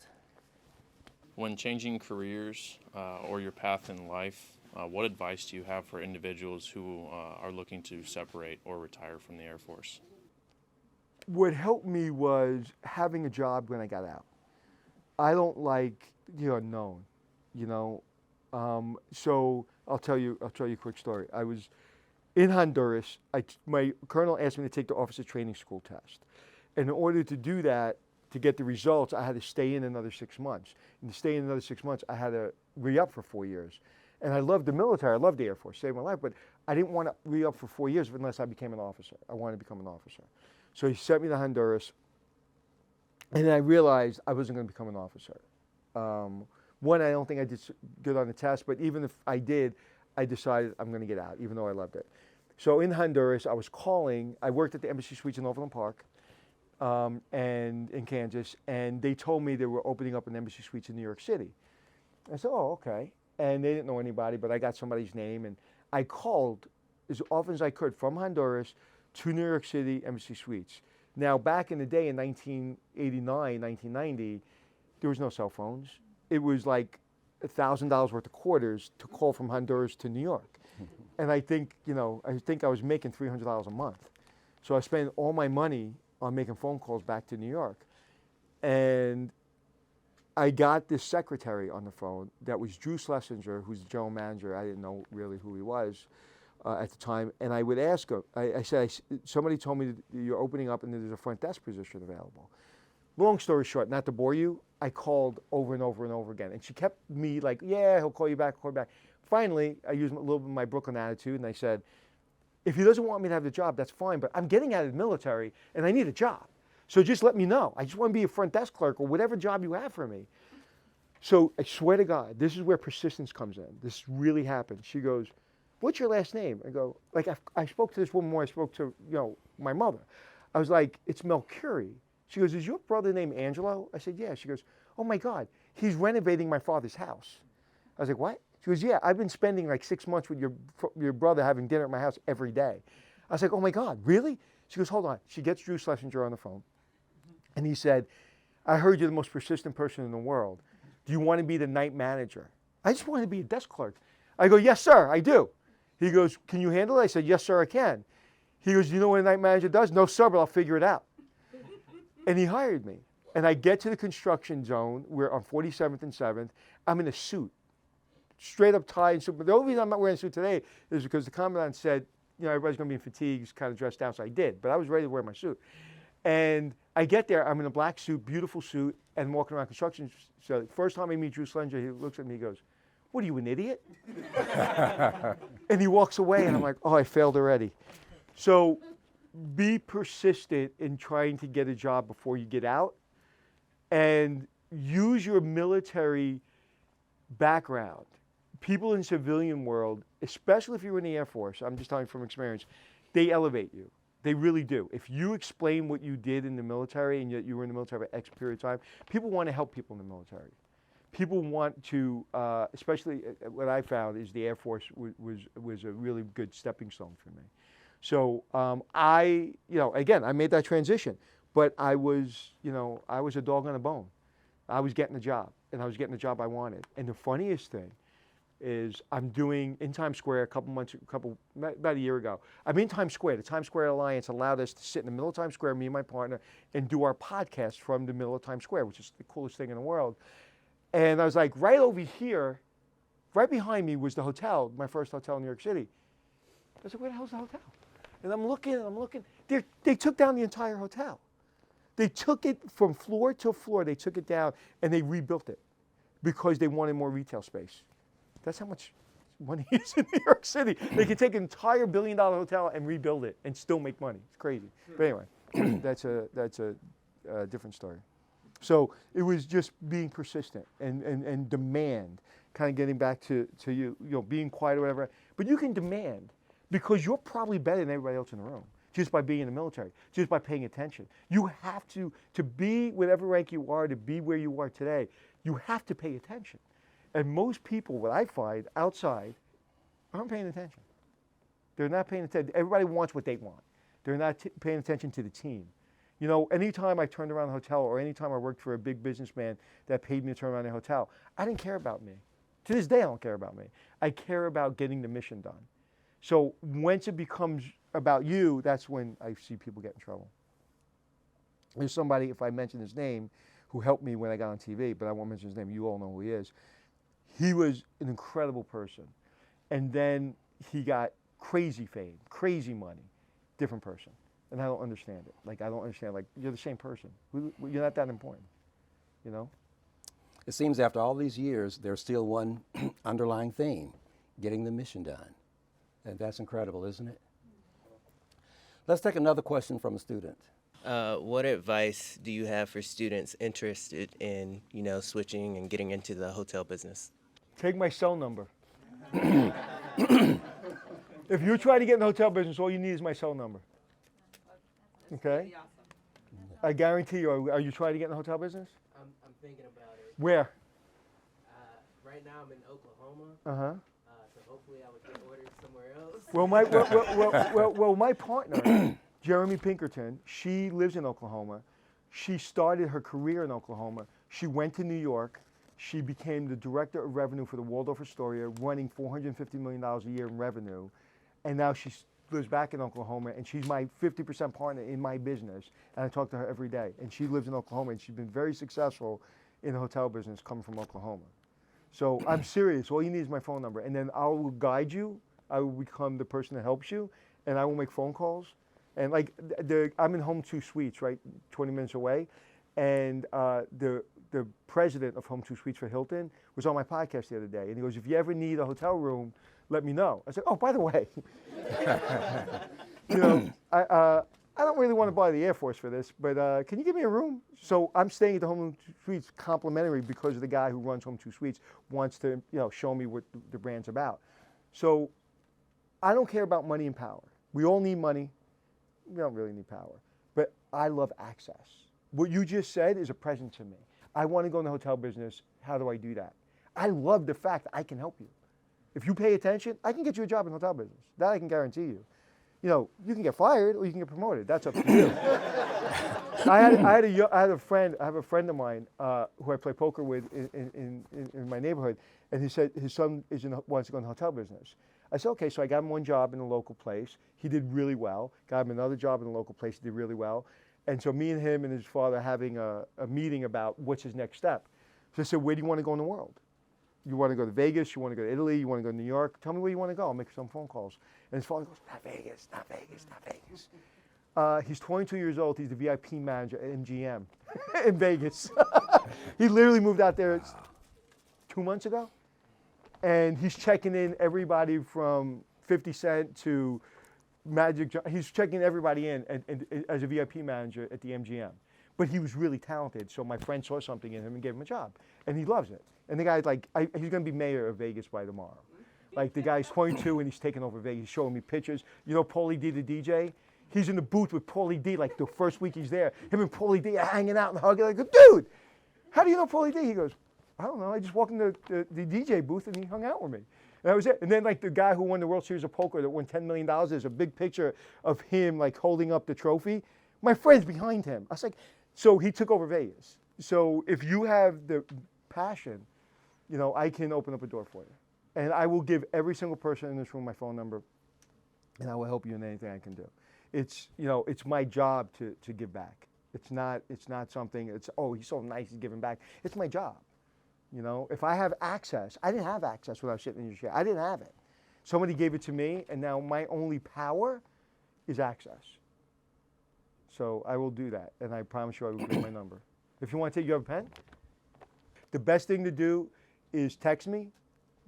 When changing careers or your path in life, what advice do you have for individuals who are looking to separate or retire from the Air Force? What helped me was having a job when I got out. I don't like the unknown, you know. So I'll tell you a quick story. I was in Honduras. My colonel asked me to take the officer training school test. And in order to do that, to get the results, I had to stay in another 6 months. And to stay in another 6 months, I had to re-up for 4 years. And I loved the military. I loved the Air Force. Saved my life. But I didn't want to re-up for 4 years unless I became an officer. I wanted to become an officer. So he sent me to Honduras. And then I realized I wasn't going to become an officer. One, I don't think I did good on the test. But even if I did, I decided I'm going to get out, even though I loved it. So in Honduras, I was calling. I worked at the Embassy Suites in Overland Park. And in Kansas, and they told me they were opening up an Embassy Suites in New York City. I said, oh, okay. And they didn't know anybody, but I got somebody's name, and I called as often as I could from Honduras to New York City Embassy Suites. Now, back in the day in 1989, 1990, there was no cell phones. It was like $1,000 worth of quarters to call from Honduras to New York. And I think, you know, I was making $300 a month. So I spent all my money on making phone calls back to New York. And I got this secretary on the phone that was Drew Schlesinger, who's the general manager. I didn't know really who he was at the time. And I would ask her, I said, somebody told me that you're opening up and there's a front desk position available. Long story short, not to bore you, I called over and over and over again. And she kept me like, yeah, he'll call you back, call you back. Finally, I used a little bit of my Brooklyn attitude and I said, if he doesn't want me to have the job, that's fine, but I'm getting out of the military and I need a job. So just let me know. I just want to be a front desk clerk or whatever job you have for me. So I swear to God, this is where persistence comes in. This really happened. She goes, what's your last name? I go, like, I spoke to this woman more I spoke to, you know, my mother. I was like, it's Melchiorri. She goes, is your brother named Angelo? I said, yeah. She goes, oh my God, he's renovating my father's house. I was like, what? She goes, yeah, I've been spending like 6 months with your brother having dinner at my house every day. I was like, oh my God, really? She goes, hold on. She gets Drew Schlesinger on the phone. And he said, I heard you're the most persistent person in the world. Do you want to be the night manager? I just wanted to be a desk clerk. I go, yes, sir, I do. He goes, can you handle it? I said, yes, sir, I can. He goes, do you know what a night manager does? No, sir, but I'll figure it out. And he hired me. And I get to the construction zone. We're on 47th and 7th. I'm in a suit. Straight up tie and suit. But the only reason I'm not wearing a suit today is because the commandant said, you know, everybody's going to be in fatigues, kind of dressed down. So I did, but I was ready to wear my suit. And I get there, I'm in a black suit, beautiful suit, and walking around construction. So first time I meet Drew Schlesinger, he looks at me, he goes, what are you, an idiot? And he walks away, and I'm like, oh, I failed already. So be persistent in trying to get a job before you get out, and use your military background. People in civilian world, especially if you're in the Air Force, I'm just telling you from experience, they elevate you. They really do. If you explain what you did in the military and yet you were in the military for X period of time, people want to help people in the military. People want to, especially what I found is the Air Force was a really good stepping stone for me. So again, I made that transition, but I was a dog on a bone. I was getting the job, and I was getting the job I wanted. And the funniest thing is I'm doing in Times Square about a year ago. I'm in Times Square. The Times Square Alliance allowed us to sit in the middle of Times Square, me and my partner, and do our podcast from the middle of Times Square, which is the coolest thing in the world. And I was like, right over here, right behind me was the hotel, my first hotel in New York City. I said, where the hell's the hotel? And I'm looking. They took down the entire hotel. They took it from floor to floor. They took it down and they rebuilt it because they wanted more retail space. That's how much money is in New York City. They could take an entire $1 billion hotel and rebuild it and still make money. It's crazy. But anyway, that's a different story. So it was just being persistent and demand, kind of getting back to you know, being quiet or whatever. But you can demand because you're probably better than everybody else in the room just by being in the military, just by paying attention. You have to be whatever rank you are, to be where you are today, you have to pay attention. And most people, what I find outside, aren't paying attention. They're not paying attention. Everybody wants what they want. They're not paying attention to the team. You know, anytime I turned around a hotel or anytime I worked for a big businessman that paid me to turn around a hotel, I didn't care about me. To this day, I don't care about me. I care about getting the mission done. So once it becomes about you, that's when I see people get in trouble. There's somebody, if I mention his name, who helped me when I got on TV, but I won't mention his name. You all know who he is. He was an incredible person. And then he got crazy fame, crazy money, different person. And I don't understand it. Like, I don't understand. Like, you're the same person. You're not that important, you know? It seems after all these years, there's still one underlying theme, getting the mission done. And that's incredible, isn't it? Let's take another question from a student. What advice do you have for students interested in, you know, switching and getting into the hotel business? Take my cell number. If you're trying to get in the hotel business, all you need is my cell number. Okay? I guarantee you, are you trying to get in the hotel business? I'm thinking about it. Where? Right now I'm in Oklahoma. Uh-huh. So hopefully I would get orders somewhere else. Well, my partner, Jeremy Pinkerton, she lives in Oklahoma. She started her career in Oklahoma. She went to New York. She became the director of revenue for the Waldorf Astoria, running $450 million a year in revenue. And now she lives back in Oklahoma, and she's my 50% partner in my business. And I talk to her every day. And she lives in Oklahoma, and she's been very successful in the hotel business coming from Oklahoma. So I'm serious. All you need is my phone number. And then I will guide you. I will become the person that helps you, and I will make phone calls. And like, I'm in Home 2 Suites, right, 20 minutes away. And the president of Home 2 Suites for Hilton was on my podcast the other day. And he goes, if you ever need a hotel room, let me know. I said, oh, by the way, you know, I don't really want to buy the Air Force for this, but can you give me a room? So I'm staying at the Home 2 Suites complimentary because of the guy who runs Home 2 Suites wants to, you know, show me what the brand's about. So I don't care about money and power. We all need money. We don't really need power. But I love access. What you just said is a present to me. I want to go in the hotel business. How do I do that? I love the fact that I can help you. If you pay attention, I can get you a job in the hotel business. That I can guarantee you. You know, you can get fired or you can get promoted. That's up to you. I have a friend of mine who I play poker with in my neighborhood, and he said his son wants to go in the hotel business. I said, okay, so I got him one job in a local place. He did really well. Got him another job in a local place. He did really well. And so me and him and his father having a meeting about what's his next step. So I said, where do you want to go in the world? You want to go to Vegas? You want to go to Italy? You want to go to New York? Tell me where you want to go. I'll make some phone calls. And his father goes, not Vegas, not Vegas, not Vegas. He's 22 years old. He's the VIP manager at MGM in Vegas. He literally moved out there 2 months ago. And he's checking in everybody from 50 Cent to Magic Johnson. He's checking everybody in as a VIP manager at the MGM. But he was really talented, so my friend saw something in him and gave him a job. And he loves it. And the guy's like, he's going to be mayor of Vegas by tomorrow. Like, the guy's 22 and he's taking over Vegas. He's showing me pictures. You know Paulie D, the DJ? He's in the booth with Paulie D, like the first week he's there. Him and Paulie D are hanging out and hugging. I go, dude, how do you know Paulie D? He goes, I don't know. I just walked in the DJ booth and he hung out with me. And that was it. And then, like, the guy who won the World Series of Poker that won $10 million, there's a big picture of him, like, holding up the trophy. My friend's behind him. I was like, so he took over Vegas. so if you have the passion, you know, I can open up a door for you. And I will give every single person in this room my phone number, and I will help you in anything I can do. It's, you know, it's my job to give back. It's not something, it's, oh, he's so nice, he's giving back. It's my job. You know, if I have access, I didn't have access when I was sitting in your chair. I didn't have it. Somebody gave it to me, and now my only power is access. So I will do that, and I promise you I will give my number. If you want to take, you have a pen? The best thing to do is text me,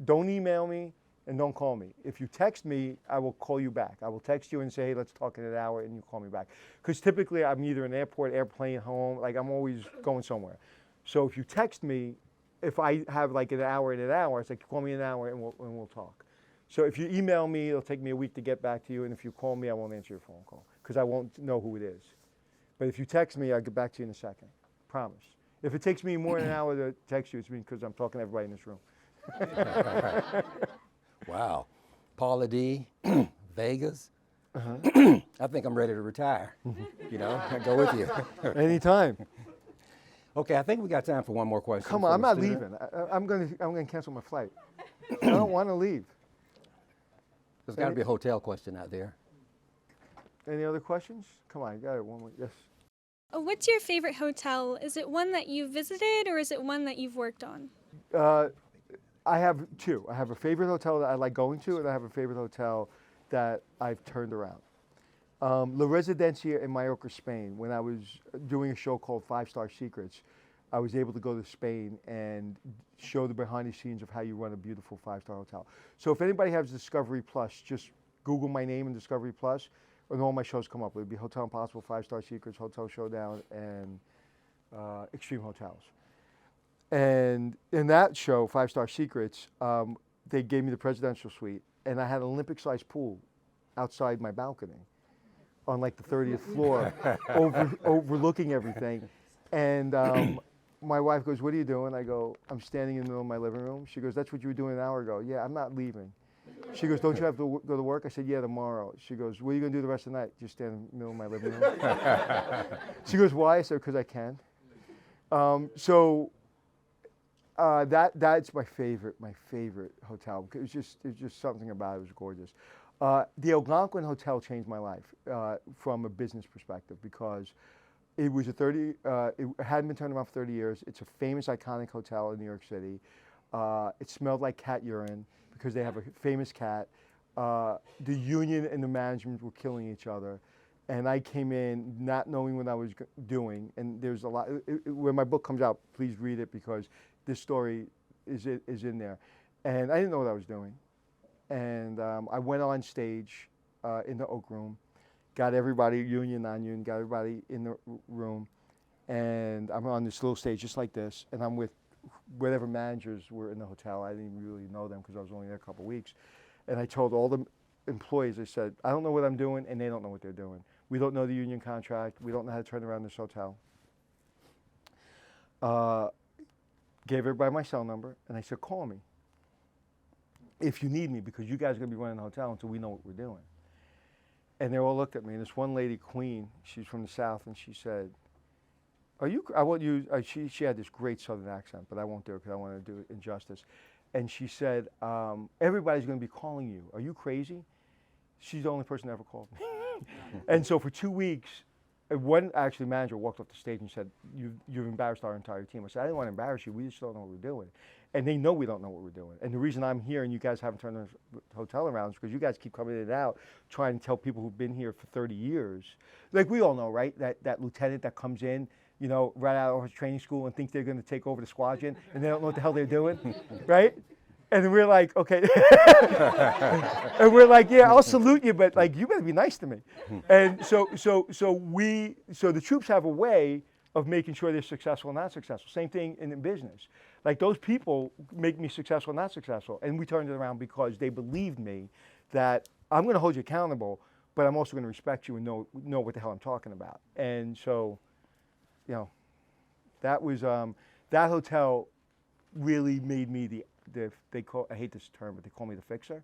don't email me, and don't call me. If you text me, I will call you back. I will text you and say, hey, let's talk in an hour, and you call me back. Because typically I'm either in an airport, airplane, home, like I'm always going somewhere. So if you text me, if I have like an hour, it's like call me in an hour and we'll talk. So if you email me, it'll take me a week to get back to you, and if you call me, I won't answer your phone call because I won't know who it is. But if you text me, I'll get back to you in a second. Promise. If it takes me more than an hour to text you, it's because I'm talking to everybody in this room. Wow. Paula D, Vegas. I think I'm ready to retire. You know, I go with you. Anytime. Okay, I think we got time for one more question. Come on, I'm not leaving. I'm gonna cancel my flight. I don't want to leave. There's got to be a hotel question out there. Any other questions? Come on, you got it. One more. Yes. What's your favorite hotel? Is it one that you visited or is it one that you've worked on? I have two. I have a favorite hotel that I like going to, and I have a favorite hotel that I've turned around. La Residencia in Mallorca, Spain. When I was doing a show called 5-Star Secrets, I was able to go to Spain and show the behind the scenes of how you run a beautiful 5-star hotel. So if anybody has Discovery Plus, just Google my name in Discovery Plus, and all my shows come up. It would be Hotel Impossible, 5-Star Secrets, Hotel Showdown, and Extreme Hotels. And in that show, 5-Star Secrets, they gave me the presidential suite, and I had an Olympic-sized pool outside my balcony on like the 30th floor, overlooking everything. And my wife goes, what are you doing? I go, I'm standing in the middle of my living room. She goes, that's what you were doing an hour ago. Yeah, I'm not leaving. She goes, don't you have to go to work? I said, yeah, tomorrow. She goes, what are you going to do the rest of the night? Just stand in the middle of my living room. She goes, why? I said, because I can. That's my favorite hotel. It was just something about it. It was gorgeous. The Algonquin Hotel changed my life from a business perspective because it was it hadn't been turned around for 30 years. It's a famous, iconic hotel in New York City. It smelled like cat urine because they have a famous cat. The union and the management were killing each other. And I came in not knowing what I was doing. And there's a lot, when my book comes out, please read it because this story is in there. And I didn't know what I was doing. And I went on stage in the Oak Room, got everybody, union, non-union, got everybody in the room. And I'm on this little stage just like this. And I'm with whatever managers were in the hotel. I didn't really know them because I was only there a couple of weeks. And I told all the employees, I said, I don't know what I'm doing, and they don't know what they're doing. We don't know the union contract. We don't know how to turn around this hotel. Gave everybody my cell number, and I said, call me if you need me, because you guys are going to be running the hotel until we know what we're doing. And they all looked at me, and this one lady, Queen, she's from the South, and she said, I won't use, she had this great Southern accent, but I won't do it because I want to do it injustice. And she said, everybody's going to be calling you. Are you crazy? She's the only person that ever called me. And so for 2 weeks, one actually manager walked off the stage and said, you've embarrassed our entire team. I said, I didn't want to embarrass you. We just don't know what we're doing. And they know we don't know what we're doing. And the reason I'm here and you guys haven't turned the hotel around is because you guys keep coming in and out trying to tell people who've been here for 30 years. Like we all know, right? That lieutenant that comes in, you know, right out of training school and thinks they're going to take over the squadron and they don't know what the hell they're doing, right? And we're like, okay. And we're like, yeah, I'll salute you, but like, you better be nice to me. And so the troops have a way of making sure they're successful and not successful. Same thing in business. Like those people make me successful, not successful. And we turned it around because they believed me that I'm going to hold you accountable, but I'm also going to respect you and know what the hell I'm talking about. And so, you know, that was, that hotel really made me I hate this term, but they call me the fixer.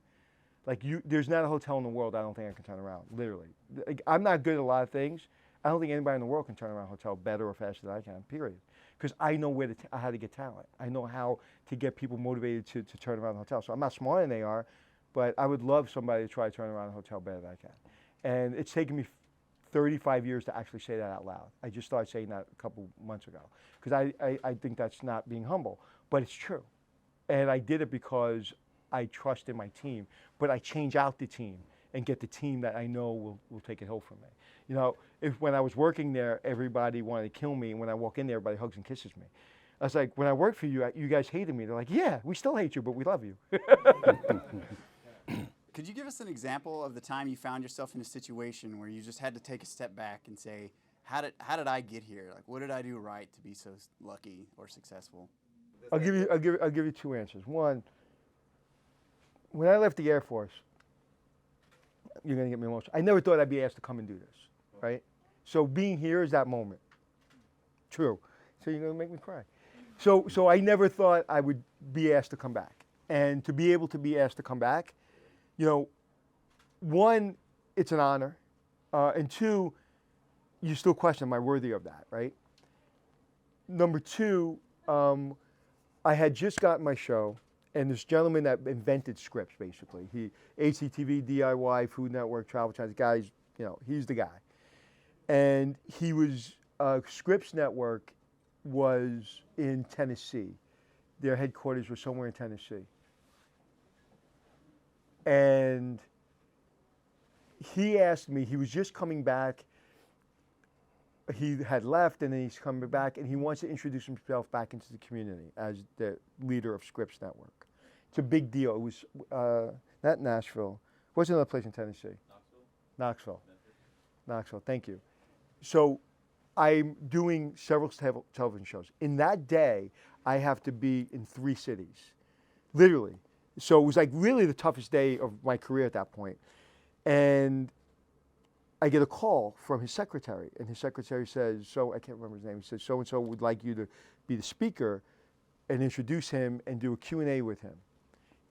Like there's not a hotel in the world I don't think I can turn around, literally. Like, I'm not good at a lot of things. I don't think anybody in the world can turn around a hotel better or faster than I can, period. because I know how to get talent. I know how to get people motivated to turn around the hotel. So I'm not smarter than they are, but I would love somebody to try to turn around a hotel better than I can. And it's taken me 35 years to actually say that out loud. I just started saying that a couple months ago because I think that's not being humble, but it's true. And I did it because I trust in my team, but I change out the team and get the team that I know will take it home from me. You know, when I was working there, everybody wanted to kill me, and when I walk in there, everybody hugs and kisses me. I was like, when I worked for you, you guys hated me. They're like, yeah, we still hate you, but we love you. Could you give us an example of the time you found yourself in a situation where you just had to take a step back and say, how did I get here? Like, what did I do right to be so lucky or successful? I'll give you two answers. One, when I left the Air Force, you're gonna get me emotional. I never thought I'd be asked to come and do this, right? So being here is that moment. True. So you're gonna make me cry. So I never thought I would be asked to come back, and to be able to be asked to come back, you know, one, it's an honor, and two, you still question, am I worthy of that, right? Number two, I had just gotten my show, and this gentleman that invented Scripps, basically. HCTV, DIY, Food Network, Travel Channel, guys, you know, he's the guy. And he was, Scripps Network was in Tennessee. Their headquarters were somewhere in Tennessee. And he asked me, he was just coming back. He had left and then he's coming back, and he wants to introduce himself back into the community as the leader of Scripps Network. It's a big deal. It was not Nashville. What's another place in Tennessee? Knoxville. Knoxville, thank you. So I'm doing several television shows. In that day, I have to be in 3 cities, literally. So it was like really the toughest day of my career at that point. And I get a call from his secretary, and his secretary says, so I can't remember his name, he says, so-and-so would like you to be the speaker and introduce him and do a Q&A with him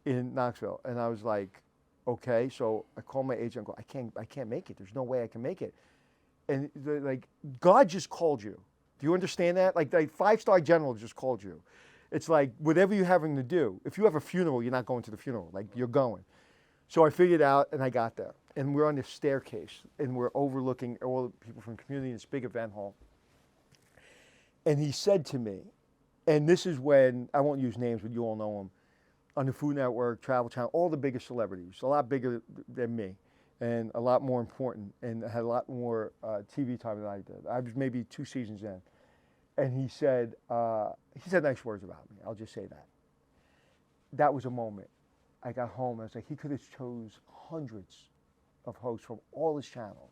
in Knoxville. And I was like, okay. So I call my agent and go, I can't make it. There's no way I can make it. And they're like, God just called you. Do you understand that? Like 5-star general just called you. It's like, whatever you're having to do, if you have a funeral, you're not going to the funeral, like you're going. So I figured out, and I got there. And we're on this staircase, and we're overlooking all the people from the community in this big event hall. And he said to me, and this is when, I won't use names, but you all know him, on the Food Network, Travel Channel, all the biggest celebrities, a lot bigger than me, and a lot more important, and had a lot more TV time than I did. I was maybe 2 seasons in. And he said nice words about me, I'll just say that. That was a moment. I got home, and I was like, he could have chose hundreds of hosts from all his channels,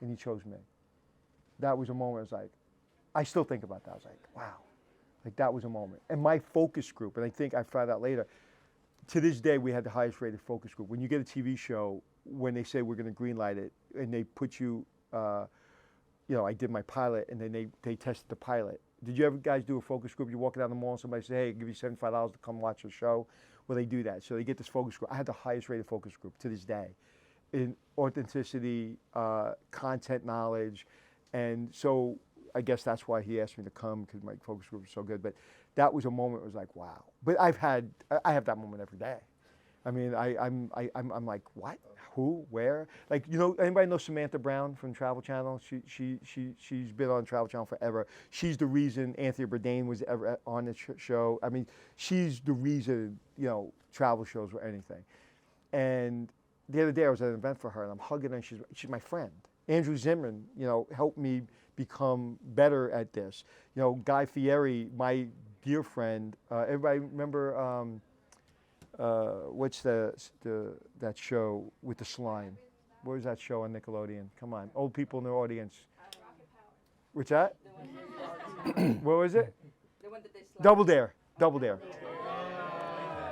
and he chose me. That was a moment. I was like, I still think about that. I was like, wow, like that was a moment. And my focus group, and I think I found out later, to this day we had the highest rated focus group. When you get a TV show, when they say we're going to greenlight it, and they put you, you know, I did my pilot, and then they tested the pilot. Did you ever guys do a focus group? You're walking down the mall, and somebody say, hey, I'll give you $75 to come watch the show. Well, they do that. So they get this focus group. I had the highest rated focus group to this day in authenticity, content knowledge. And so I guess that's why he asked me to come, because my focus group was so good. But that was a moment where it was like, wow. But I have that moment every day. I mean, I'm like, what? Who? Where? Like, you know, anybody know Samantha Brown from Travel Channel? She's been on Travel Channel forever. She's the reason Anthony Bourdain was ever on the show. I mean, she's the reason, you know, travel shows were anything. And the other day I was at an event for her, and I'm hugging her, and she's my friend. Andrew Zimmern, you know, helped me become better at this. You know, Guy Fieri, my dear friend. Everybody remember? What's that show with the slime? What was that show on Nickelodeon? Come on, old people in the audience. What's that? What was it? Double Dare. Double Dare.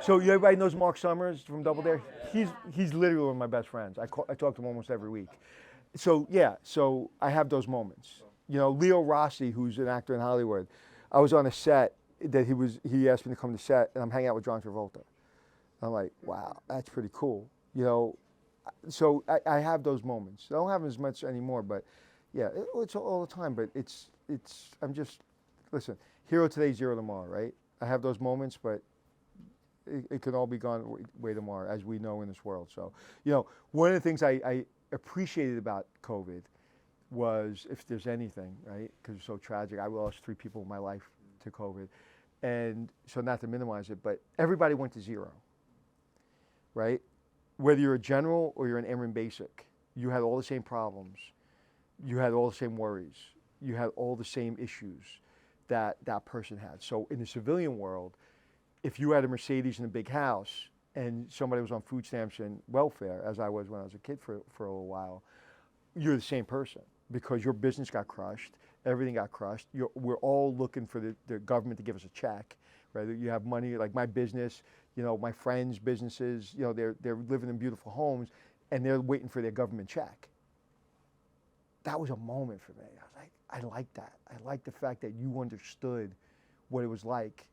So everybody knows Mark Summers from Double Dare. He's literally one of my best friends. I talk to him almost every week. So yeah, so I have those moments. You know, Leo Rossi, who's an actor in Hollywood. I was on a set that he asked me to come to set, and I'm hanging out with John Travolta. I'm like, wow, that's pretty cool. You know, so I have those moments. I don't have as much anymore, but yeah, it's all the time. But I'm just, listen, hero today, zero tomorrow, right? I have those moments, but it could all be gone way tomorrow, as we know in this world. So, one of the things I appreciated about COVID was, if there's anything, right, because it's so tragic. I lost 3 people in my life to COVID. And so, not to minimize it, but everybody went to zero, right? Whether you're a general or you're an airman basic, you had all the same problems. You had all the same worries. You had all the same issues that that person had. So in the civilian world, if you had a Mercedes and a big house and somebody was on food stamps and welfare, as I was when I was a kid for a little while, you're the same person, because your business got crushed, everything got crushed. We're all looking for the government to give us a check, right? You have money, like my business, my friends' businesses, they're living in beautiful homes and they're waiting for their government check. That was a moment for me. I was like, I like that. I like the fact that you understood what it was like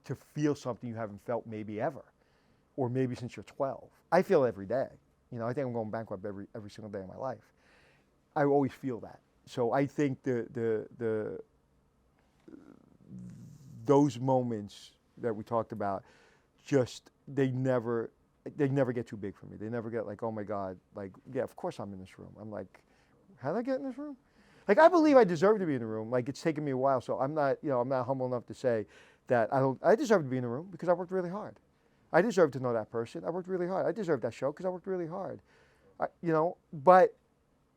to feel something you haven't felt maybe ever, or maybe since you're 12. I feel it every day. I think I'm going bankrupt every single day of my life. I always feel that. So I think those moments that we talked about, they never get too big for me. They never get like, oh my God, like, yeah, of course I'm in this room. I'm like, how did I get in this room? Like, I believe I deserve to be in the room. Like, it's taken me a while, so I'm not humble enough to say that I deserve to be in the room because I worked really hard. I deserve to know that person. I worked really hard. I deserve that show because I worked really hard. But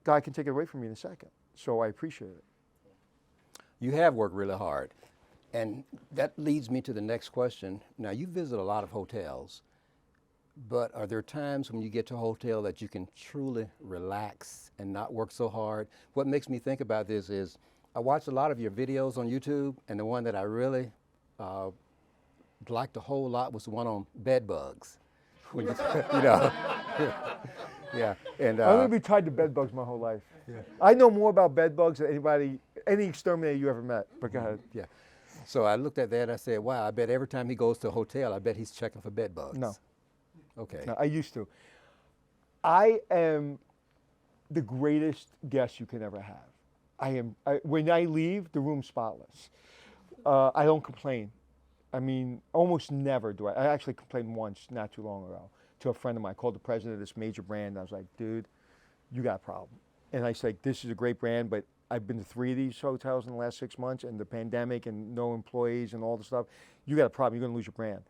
God can take it away from me in a second. So I appreciate it. You have worked really hard. And that leads me to the next question. Now, you visit a lot of hotels, but are there times when you get to a hotel that you can truly relax and not work so hard? What makes me think about this is I watched a lot of your videos on YouTube, and the one that I really liked a whole lot was the one on bed bugs. When yeah. And I'm going to be tied to bed bugs my whole life. Yeah. I know more about bed bugs than any exterminator you ever met. But go ahead. Yeah. So I looked at that and I said, wow, I bet every time he goes to a hotel, I bet he's checking for bed bugs. No. Okay. No, I used to. I am the greatest guest you can ever have. When I leave, the room's spotless. I don't complain. I mean, almost never do I. I actually complained once not too long ago to a friend of mine. I called the president of this major brand. And I was like, dude, you got a problem. And I said, this is a great brand, but I've been to 3 of these hotels in the last 6 months, and the pandemic and no employees and all the stuff. You got a problem. You're going to lose your brand.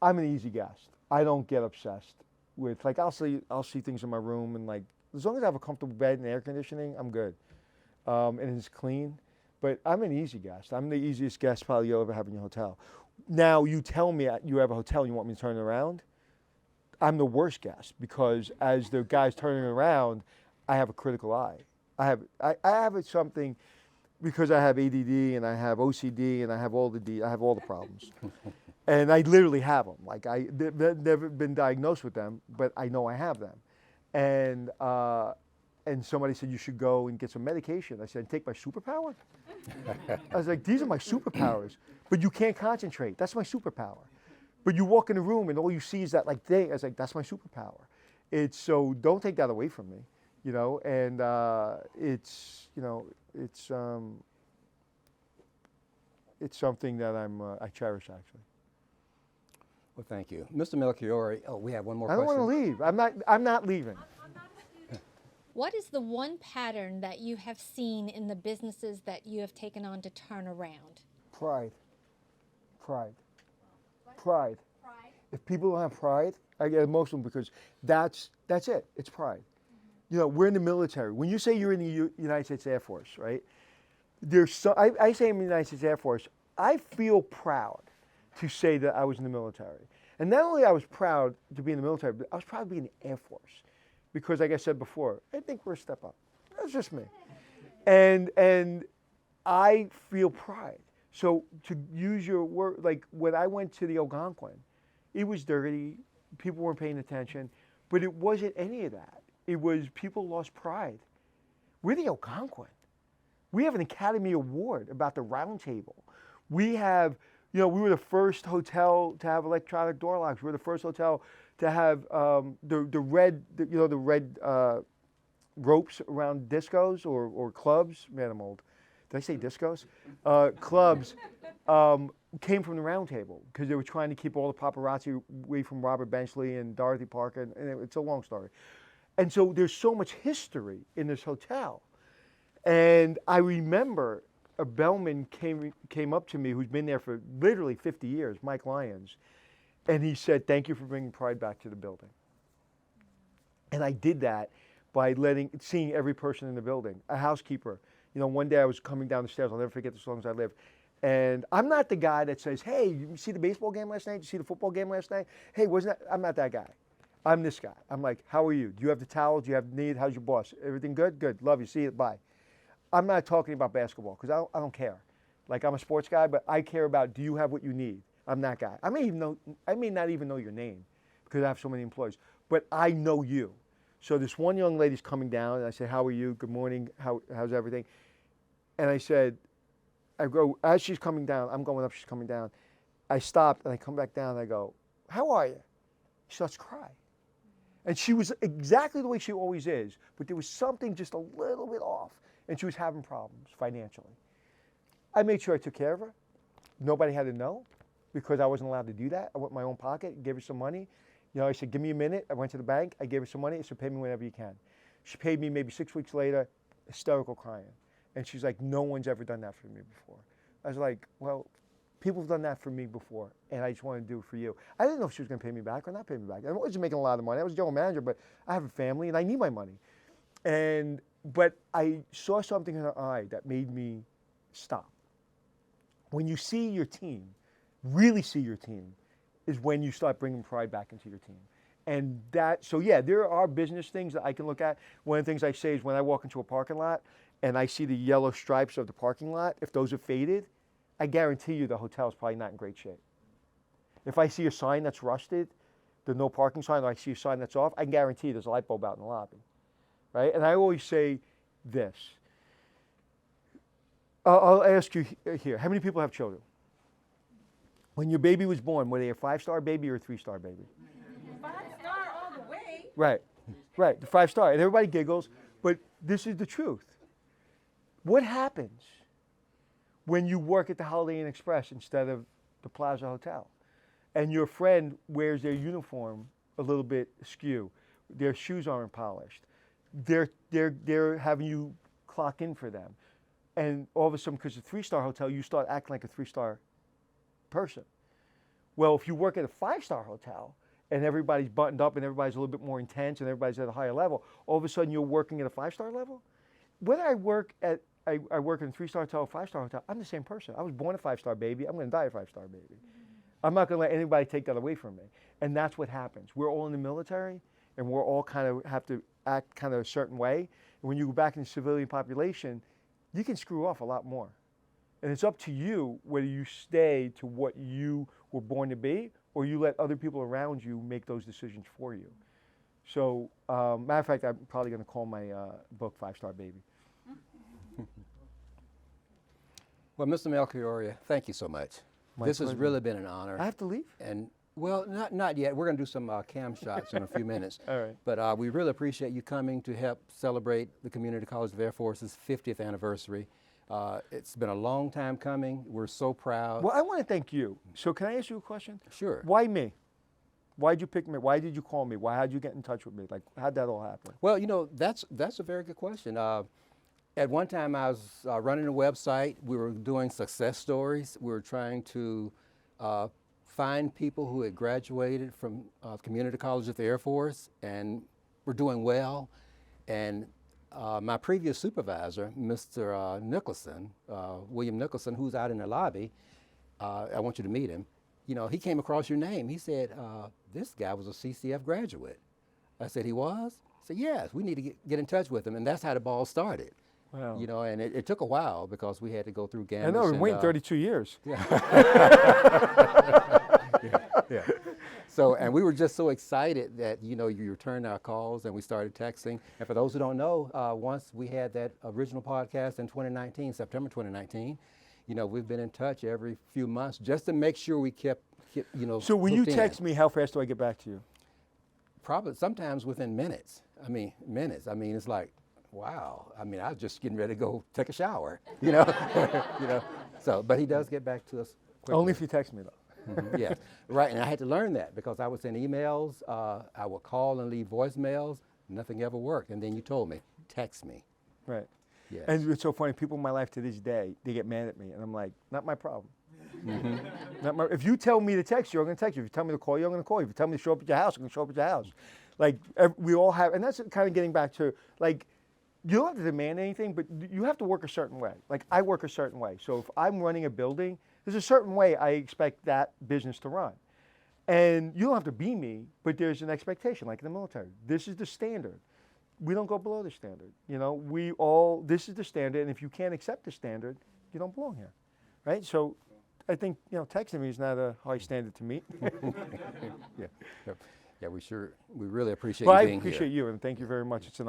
I'm an easy guest. I don't get obsessed with, like, I'll see things in my room, and like, as long as I have a comfortable bed and air conditioning, I'm good. And it's clean. But I'm an easy guest. I'm the easiest guest probably you'll ever have in your hotel. Now, you tell me you have a hotel and you want me to turn it around, I'm the worst guest, because as the guy's turning it around, I have a critical eye. I have something, because I have ADD and I have OCD and I have all the problems. And I literally have them. Like, they've never been diagnosed with them, but I know I have them. And somebody said, you should go and get some medication. I said, take my superpower? I was like, these are my superpowers. But you can't concentrate. That's my superpower. But you walk in the room and all you see is that like thing. I was like, that's my superpower. So don't take that away from me, and it's something that I cherish, actually. Well, thank you. Mr. Melchiorri, we have one more question. I don't want to leave. I'm not leaving. What is the one pattern that you have seen in the businesses that you have taken on to turn around? Pride. If people don't have pride, I get emotional, because that's it. It's pride. We're in the military. When you say you're in the United States Air Force, right? I say I'm in the United States Air Force. I feel proud to say that I was in the military. And not only I was proud to be in the military, but I was proud to be in the Air Force. Because, like I said before, I think we're a step up. That's just me. And I feel pride. So to use your word, like when I went to the Algonquin, it was dirty, people weren't paying attention, but it wasn't any of that. It was people lost pride. We're the Algonquin. We have an Academy Award about the round table. We have, we were the first hotel to have electronic door locks. We were the first hotel to have the red ropes around discos or clubs. Man, I'm old. did I say discos? Clubs came from the round table because they were trying to keep all the paparazzi away from Robert Benchley and Dorothy Parker, and it's a long story. And so there's so much history in this hotel. And I remember a bellman came up to me who's been there for literally 50 years, Mike Lyons, and he said, "Thank you for bringing pride back to the building." And I did that by seeing every person in the building. A housekeeper, one day I was coming down the stairs, I'll never forget this as long as I live, and I'm not the guy that says, "Hey, you see the baseball game last night? Did you see the football game last night? Hey, wasn't that?" I'm not that guy. I'm this guy. I'm like, "How are you? Do you have the towel? Do you have the need? How's your boss? Everything good? Good. Love you. See you. Bye." I'm not talking about basketball because I don't care. Like, I'm a sports guy, but I care about, do you have what you need? I'm that guy. I may not even know your name because I have so many employees, but I know you. So this one young lady's coming down, and I say, "How are you? Good morning. How's everything?" And I go, as she's coming down, I'm going up, she's coming down. I stopped, and I come back down, and I go, "How are you?" She starts to cry. And she was exactly the way she always is, but there was something just a little bit off, and she was having problems financially. I made sure I took care of her. Nobody had to know because I wasn't allowed to do that. I went in my own pocket, gave her some money. I said, "Give me a minute." I went to the bank. I gave her some money. I said, "Pay me whenever you can." She paid me maybe 6 weeks later, hysterical crying. And she's like, "No one's ever done that for me before." I was like, "Well, people have done that for me before, and I just want to do it for you." I didn't know if she was going to pay me back or not pay me back. I wasn't making a lot of money. I was a general manager, but I have a family, and I need my money. But I saw something in her eye that made me stop. When you see your team, really see your team, is when you start bringing pride back into your team. And there are business things that I can look at. One of the things I say is when I walk into a parking lot and I see the yellow stripes of the parking lot, if those are faded, I guarantee you the hotel's probably not in great shape. If I see a sign that's rusted, the no parking sign, or I see a sign that's off, I guarantee there's a light bulb out in the lobby, right? And I always say this. I'll ask you here, how many people have children? When your baby was born, were they a 5-star baby or a 3-star baby? 5-star all the way. Right, the 5-star. And everybody giggles, but this is the truth. What happens when you work at the Holiday Inn Express instead of the Plaza Hotel? And your friend wears their uniform a little bit askew. Their shoes aren't polished. They're having you clock in for them. And all of a sudden, because it's a 3-star hotel, you start acting like a 3-star person. Well, if you work at a 5-star hotel and everybody's buttoned up and everybody's a little bit more intense and everybody's at a higher level, all of a sudden you're working at a 5-star level. Whether I work in a 3-star hotel or 5-star hotel, I'm the same person. I was born a 5-star baby. I'm going to die a 5-star baby. I'm not going to let anybody take that away from me. And that's what happens. We're all in the military, and we're all kind of have to act kind of a certain way. And when you go back in the civilian population, you can screw off a lot more. And it's up to you whether you stay to what you were born to be or you let other people around you make those decisions for you. So, matter of fact, I'm probably going to call my book 5-Star Baby. Well, Mr. Melchiorri, thank you so much. This has really been an honor. I have to leave? And well, not yet. We're going to do some cam shots in a few minutes. All right. But we really appreciate you coming to help celebrate the Community College of Air Force's 50th anniversary. It's been a long time coming. We're so proud. Well, I want to thank you. So can I ask you a question? Sure. Why me? Why did you pick me? Why did you call me? How did you get in touch with me? Like, how'd that all happen? Well, that's a very good question. At one time, I was running a website. We were doing success stories. We were trying to find people who had graduated from Community College of the Air Force and were doing well. And my previous supervisor, Mr. Nicholson, William Nicholson, who's out in the lobby, I want you to meet him. He came across your name. He said, this guy was a CCF graduate. I said, he was? He said, yes, we need to get in touch with him. And that's how the ball started. Wow. And it took a while because we had to go through gammas. I know, we've been waiting 32 years. Yeah. Yeah. So, and we were just so excited that, you returned our calls and we started texting. And for those who don't know, once we had that original podcast in 2019, September 2019, we've been in touch every few months just to make sure we kept So when you hooked text in. me, how fast do I get back to you? Probably sometimes within minutes. Minutes. It's like, wow. I mean, I was just getting ready to go take a shower, you know. You know. So, but he does get back to us quickly. Only if you text me, though. Yes, right. And I had to learn that because I would send emails, I would call and leave voicemails. Nothing ever worked. And then you told me, text me. Right. Yes. And it's so funny. People in my life to this day, they get mad at me, and I'm like, not my problem. If you tell me to text you, I'm going to text you. If you tell me to call you, I'm going to call you. If you tell me to show up at your house, I'm going to show up at your house. Like, we all have, and that's kind of getting back to, like, you don't have to demand anything, but you have to work a certain way. Like, I work a certain way. So if I'm running a building, there's a certain way I expect that business to run. And you don't have to be me, but there's an expectation, like in the military. This is the standard. We don't go below the standard. You know, this is the standard, and if you can't accept the standard, you don't belong here, right? So I think, you know, texting me is not a high standard to meet. Yeah, we really appreciate Well, you I being here. appreciate you, and thank you very much. It's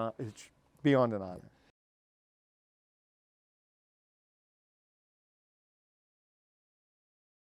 beyond an honor.